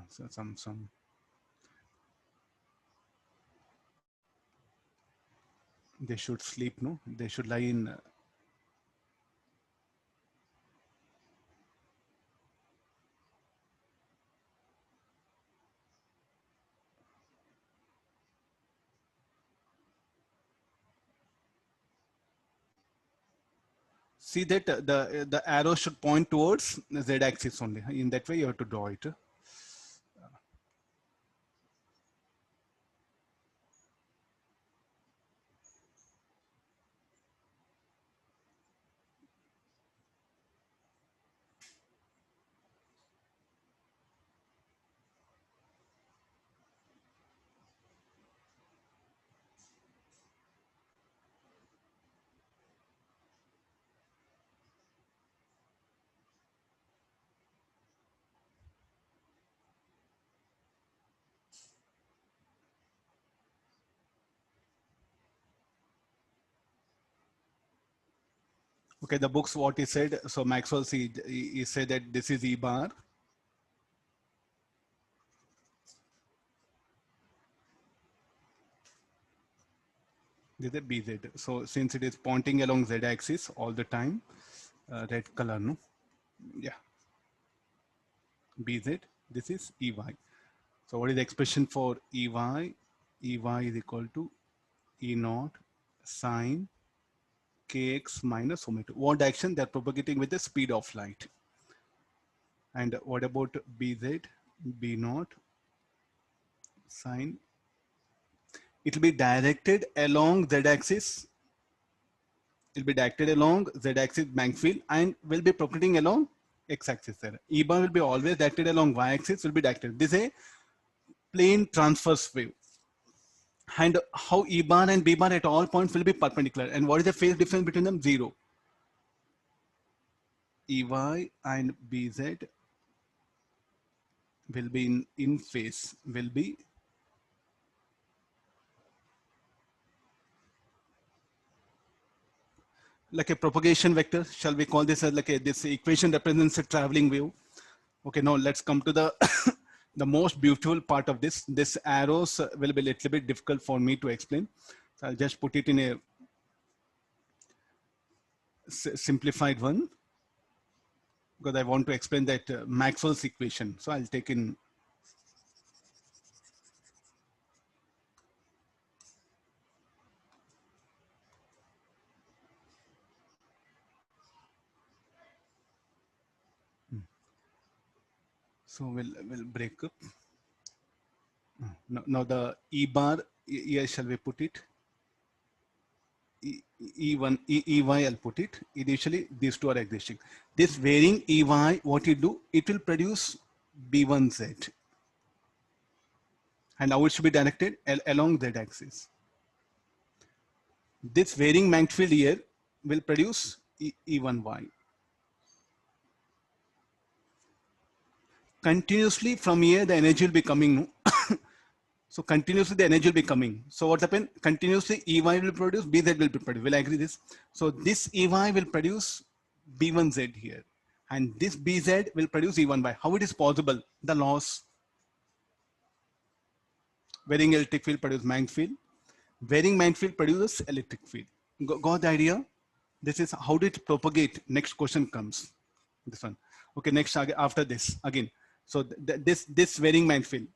So some. They should sleep, no? They should lie in. See that the arrow should point towards the z-axis only. In that way, you have to draw it. Okay, the books, what he said. So Maxwell's, he said that this is E bar. This is BZ. So since it is pointing along Z axis all the time, red color, no? Yeah, BZ, this is EY. So what is the expression for EY? EY is equal to E naught sine kx minus omega. What direction? They are propagating with the speed of light. And what about BZ? B naught sine. It will be directed along Z axis. It will be directed along Z axis Planck field and will be propagating along X axis. E bar will be always directed along Y axis, will be directed. This is a plane transverse wave. And how E bar and B bar at all points will be perpendicular. And what is the phase difference between them? Zero. EY and BZ will be in phase, will be like a propagation vector. Shall we call this as like this equation represents a traveling wave? Okay, now let's come to the the most beautiful part of this. This arrows will be a little bit difficult for me to explain. So I'll just put it in a simplified one because I want to explain that Maxwell's equation. So I'll take in. So we'll break up. Now the E bar, here shall we put it? E1, EY, I'll put it. Initially, these two are existing. This varying EY, what you do, it will produce B1Z. And now it should be directed along Z axis. This varying magnetic field here will produce E1Y. Continuously from here, the energy will be coming. So continuously the energy will be coming. So what happens? Continuously EY will produce, BZ will be produced. Will I agree this? So this EY will produce B1Z here. And this BZ will produce E1Y. How it is possible? The laws. Varying electric field produces magnetic field. Varying magnetic field produces electric field. Got the idea? This is how did it propagate? Next question comes. This one. Okay, next after this again. So this varying magnetic field.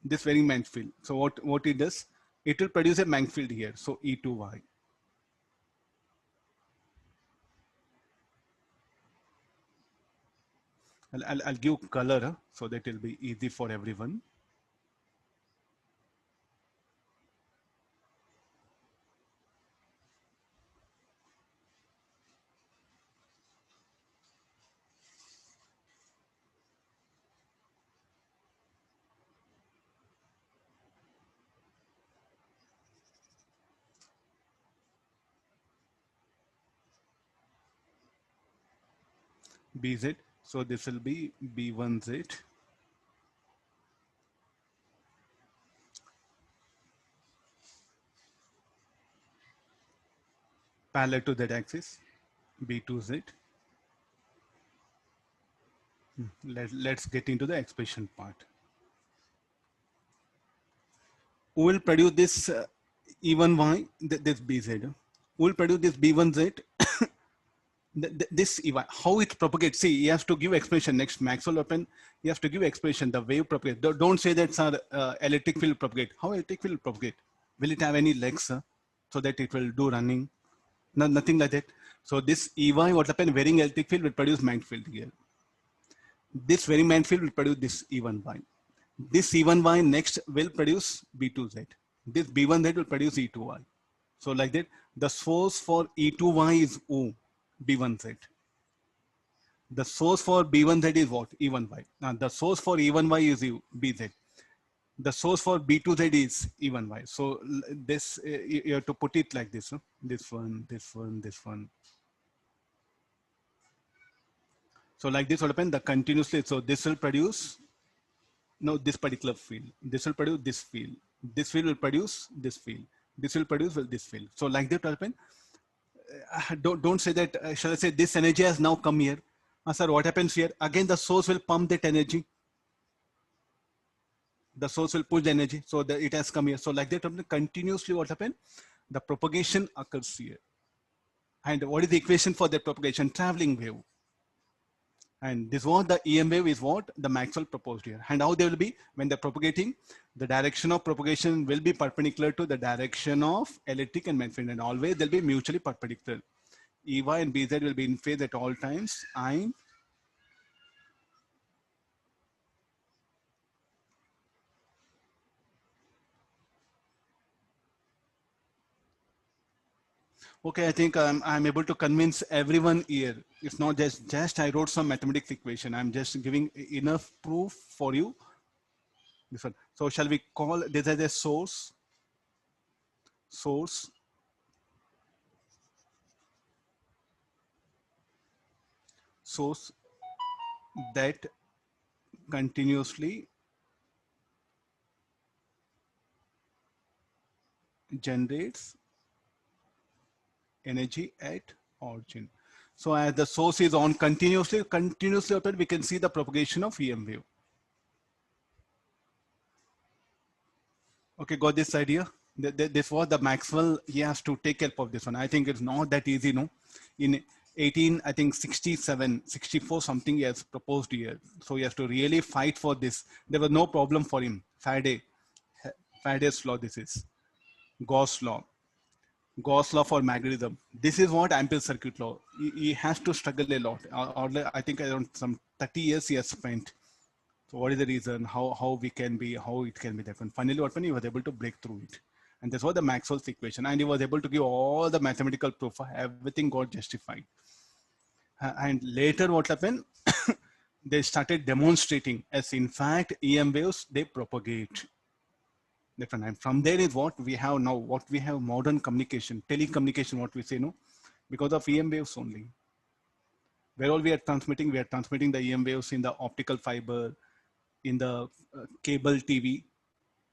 This varying magnetic field. So what it does? It will produce a magnetic field here. So E2Y. I'll give color so that it will be easy for everyone. BZ. So this will be B1Z. Parallel to that axis. B2Z. Let's get into the expression part. Who will produce this E1Y, this BZ? Who will produce this B1Z? This EY, how it propagates. See, he has to give explanation. Next Maxwell open, he has to give explanation. The wave propagate. Don't say that sir, electric field propagate. How electric field propagate? Will it have any legs so that it will do running? No, nothing like that. So this EY, what happened? Varying electric field will produce magnetic field here. This varying magnetic field will produce this E1Y. This E1Y next will produce B2Z. This B1Z will produce E2Y. So like that, the source for E2Y is O, B1Z. The source for B1Z is what? E1Y. Now the source for E1Y is BZ. The source for B2Z is E1Y. So this, you have to put it like this. Huh? This one, this one, this one. So like this will happen, the continuously, so this will produce, no, this particular field. This will produce this field. This field will produce this field. This will produce this field. So like that will happen. don't say that, shall I say this energy has now come here. Sir, what happens here? Again, the source will pump that energy. The source will push the energy, so that it has come here. So like that, continuously what happened? The propagation occurs here. And what is the equation for that propagation? Traveling wave. And this was the EM wave is what the Maxwell proposed here. And how they will be when they're propagating, the direction of propagation will be perpendicular to the direction of electric and magnetic field, and always they'll be mutually perpendicular. EY and BZ will be in phase at all times. And okay, I think I'm able to convince everyone here. It's not just I wrote some mathematics equation. I'm just giving enough proof for you. This one. So shall we call this as a source? Source that continuously generates energy at origin. So as the source is on continuously open, we can see the propagation of EM wave. Okay, got this idea? This was the Maxwell, he has to take help of this one. I think it's not that easy, no? In 64 something he has proposed here. So he has to really fight for this. There was no problem for him. Faraday's law, this is. Gauss law for magnetism. This is what Ampere circuit law. He has to struggle a lot. I think around some 30 years he has spent. So what is the reason, how it can be different? Finally, what when he was able to break through it. And this was the Maxwell's equation. And he was able to give all the mathematical proof. Everything got justified. And later what happened? They started demonstrating as in fact, EM waves, they propagate. Different. And from there is what we have now, modern communication, telecommunication, what we say, no? Because of EM waves only. Where all we are transmitting the EM waves in the optical fiber, in the cable TV.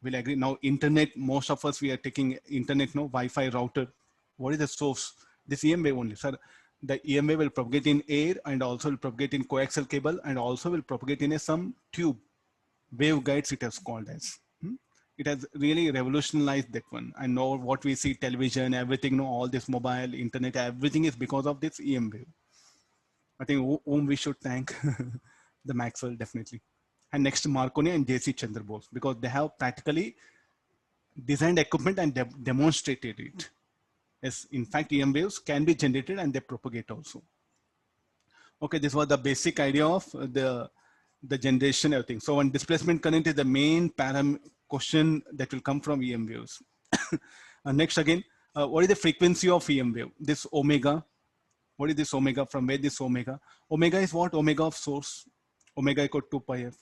We'll agree now, internet, most of us, we are taking internet, no, Wi-Fi router. What is the source? This EM wave only, sir. The EM wave will propagate in air and also will propagate in coaxial cable and also will propagate in some tube. Waveguides it has called as. It has really revolutionized that one. And now what we see, television, everything, no, all this mobile, internet, everything is because of this EM wave. I think whom we should thank, the Maxwell, definitely. And next, Marconi and J.C. Chandra Bose, because they have practically designed equipment and demonstrated it. Yes, in fact, EM waves can be generated and they propagate also. Okay, this was the basic idea of the generation, everything. So when displacement current is the main question that will come from EM waves. Next again, what is the frequency of EM wave? This omega. What is this omega? From where this omega? Omega is what? Omega of source. Omega equal to 2 pi f.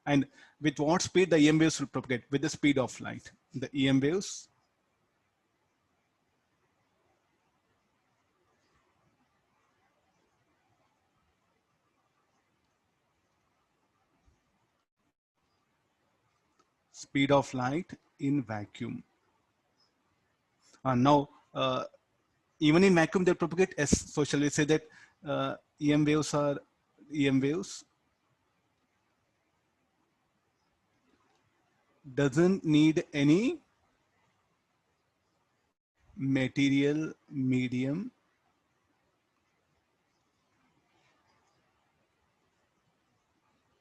And with what speed the EM waves will propagate? With the speed of light. The EM waves speed of light in vacuum. Now, even in vacuum, they propagate S. So shall we say that EM waves doesn't need any material medium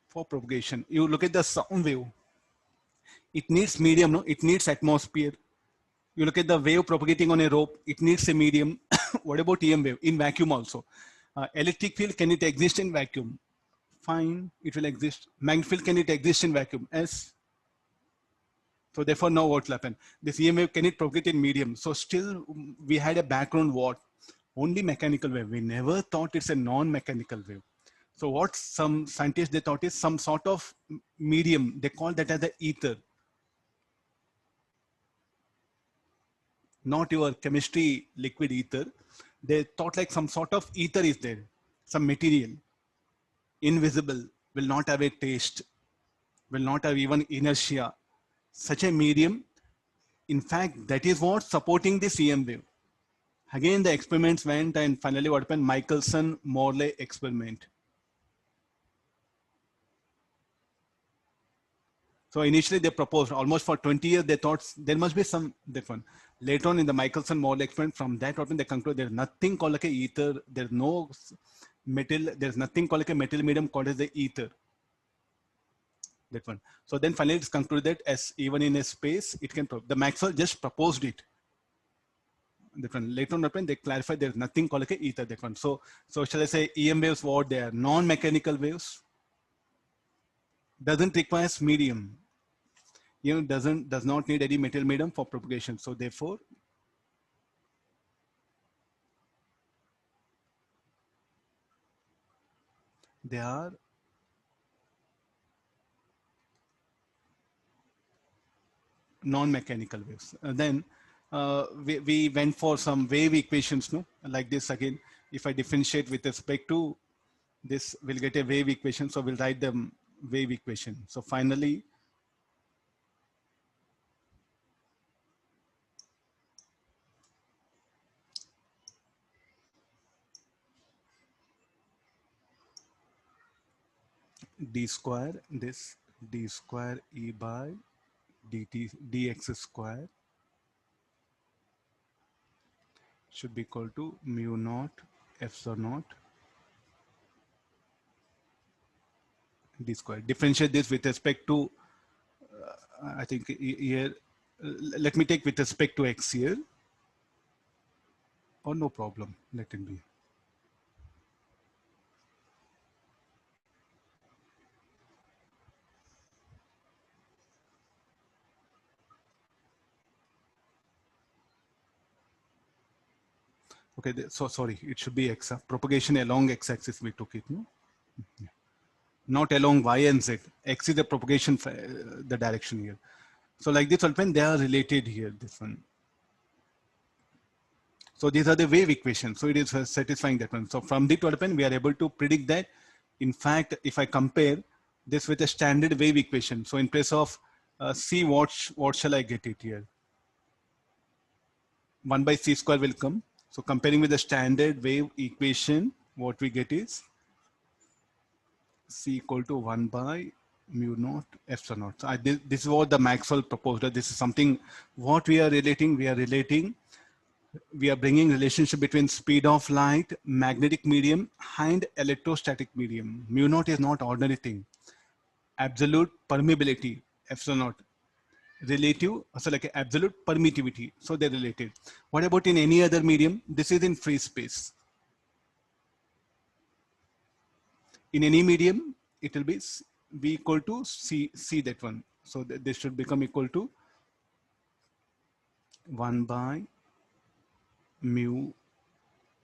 for propagation. You look at the sound wave. It needs medium, no? It needs atmosphere. You look at the wave propagating on a rope, it needs a medium. What about EM wave? In vacuum also. Electric field, can it exist in vacuum? Fine, it will exist. Magnetic field, can it exist in vacuum? Yes. So therefore now what will happen? This EM wave, can it propagate in medium? So still we had a background what? Only mechanical wave. We never thought it's a non-mechanical wave. So what some scientists, they thought is some sort of medium. They call that as the ether. Not your chemistry liquid ether. They thought like some sort of ether is there. Some material, invisible, will not have a taste, will not have even inertia. Such a medium, in fact, that is what supporting this EM wave. Again, the experiments went, and finally what happened? Michelson-Morley experiment. So initially they proposed, almost for 20 years, they thought there must be some different. Later on in the Michelson-Morley experiment, from that what they conclude there's nothing called like a ether. There's no metal. There's nothing called like a metal medium called as the ether. That one. So then finally it's concluded that as even in a space, it can, the Maxwell just proposed it. That one. Later on, they clarified there's nothing called like a ether. That one. So shall I say EM waves, what they are? Non-mechanical waves. Doesn't require medium. Does not need any metal medium for propagation. So therefore, they are non-mechanical waves. Then we went for some wave equations, no, like this again. If I differentiate with respect to this, we'll get a wave equation. So we'll write the wave equation. So finally, d square, this d square e by dt dx square should be equal to mu naught epsilon naught d square. Differentiate this with respect to, I think here, let me take with respect to x here. Oh, no problem. Let it be. Okay, so sorry, it should be x. Propagation along x-axis we took it, no? Not along y and z. X is the propagation, the direction here. So like this, they are related here, this one. So these are the wave equations. So it is satisfying that one. So from the development, we are able to predict that. In fact, if I compare this with a standard wave equation, so in place of c, what shall I get it here? 1 by c square will come. So comparing with the standard wave equation, what we get is c equal to 1 by mu naught epsilon naught. So this is what the Maxwell proposed. This is something what we are relating. We are bringing relationship between speed of light, magnetic medium, and electrostatic medium. Mu naught is not ordinary thing. Absolute permeability, epsilon naught. Relative, so like absolute permittivity. So they're related. What about in any other medium? This is in free space. In any medium, it will be equal to c that one. So this should become equal to 1 by mu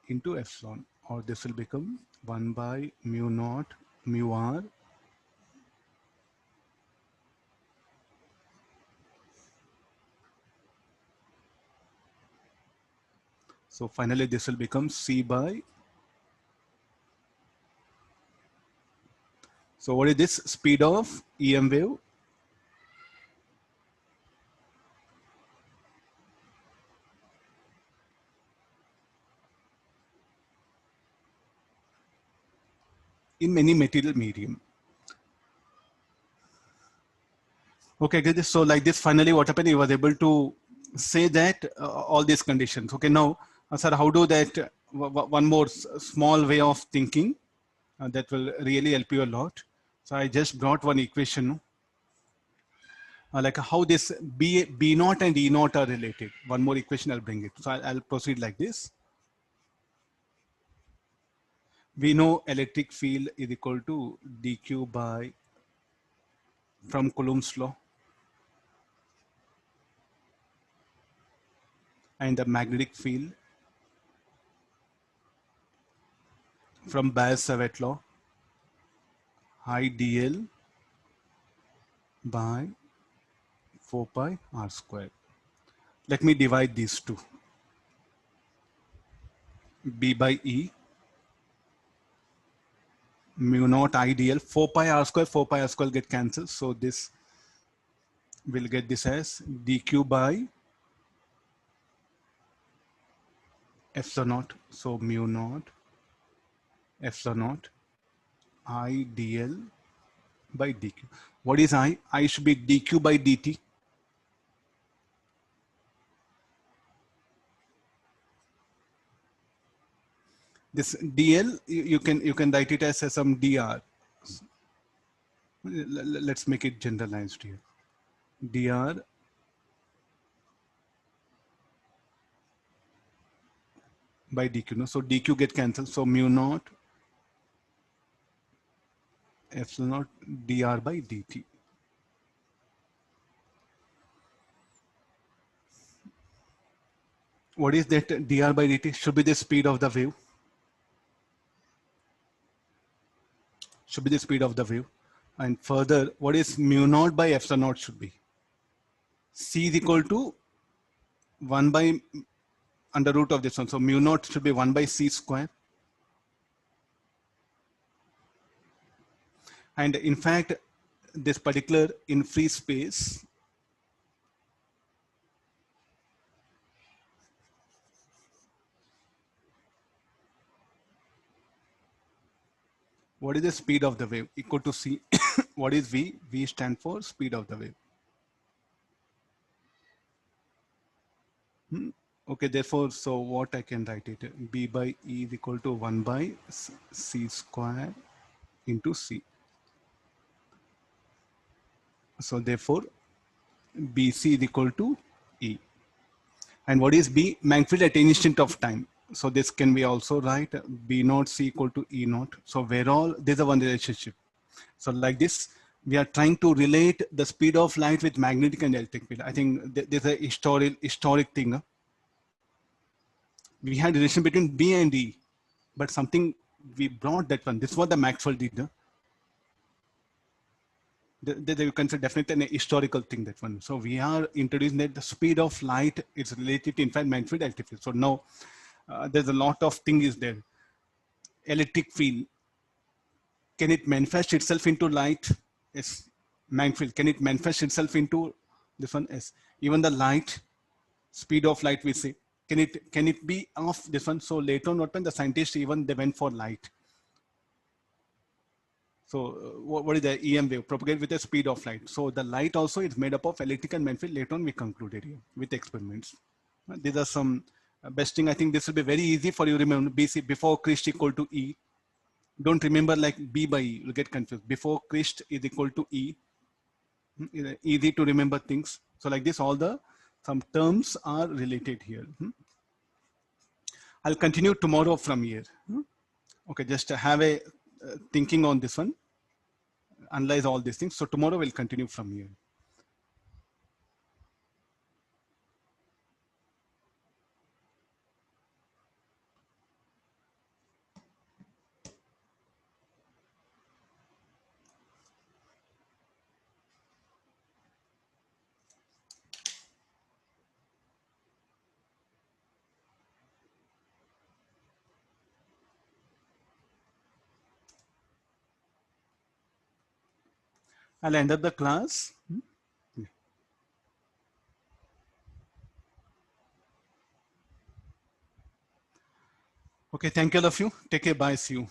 into epsilon, or this will become 1 by mu naught mu r so finally this will become c by, so what is this speed of EM wave? In many material medium. Okay, get this. So like this, finally what happened, he was able to say that all these conditions. Okay, now, sir, how do that, one more small way of thinking that will really help you a lot. So I just brought one equation, like how this B naught and E naught are related. One more equation, I'll bring it. So I'll proceed like this. We know electric field is equal to dq by, from Coulomb's law, and the magnetic field from Bayes-Savart law, I dl by 4 pi r square. Let me divide these two. B by E, mu naught I dl, 4 pi r square get cancelled. So this will get this as dq by epsilon naught. So mu naught epsilon naught I dl by dq. What is I? I should be dq by dt. This dl you can write it as some dr. Let's make it generalized here. Dr by dq. No? So dq get cancelled. So mu naught epsilon naught dr by dt. What is that dr by dt? Should be the speed of the wave. Should be the speed of the wave. And further, what is mu naught by epsilon naught should be? C is equal to 1 by under root of this one. So mu naught should be 1 by c square. And in fact, this particular in free space, what is the speed of the wave? Equal to c. What is v? V stand for speed of the wave. Okay, therefore, so what I can write it? B by E is equal to 1 by c square into c. So therefore, BC is equal to E. And what is B? Maxwell at any instant of time. So this can be also write B naught C equal to E naught. So where all, there's a one relationship. So like this, we are trying to relate the speed of light with magnetic and electric field. I think there's a historic thing. We had a relation between B and E, but something we brought that one. This is what the Maxwell did. You consider definitely an historical thing, that one. So we are introducing that the speed of light is related to in fact magnetic field, electric field. So now there's a lot of thing is there. Electric field, can it manifest itself into light? Yes. Magnetic field, can it manifest itself into this one? Yes. Even the light, speed of light we say, can it be of this one? So later on, what when the scientists even they went for light. So what is the EM wave? Propagate with the speed of light. So the light also is made up of electric and magnetic field. Later on we concluded here with experiments. These are some best thing. I think this will be very easy for you to remember. BC before Christ equal to E. Don't remember like B by E. You'll get confused. Before Christ is equal to E. Easy to remember things. So like this, all the some terms are related here. I'll continue tomorrow from here. Okay, just have a thinking on this one. Analyze all these things. So tomorrow we'll continue from here. I'll end up the class. Okay, thank you all of you. Take care. Bye. See you.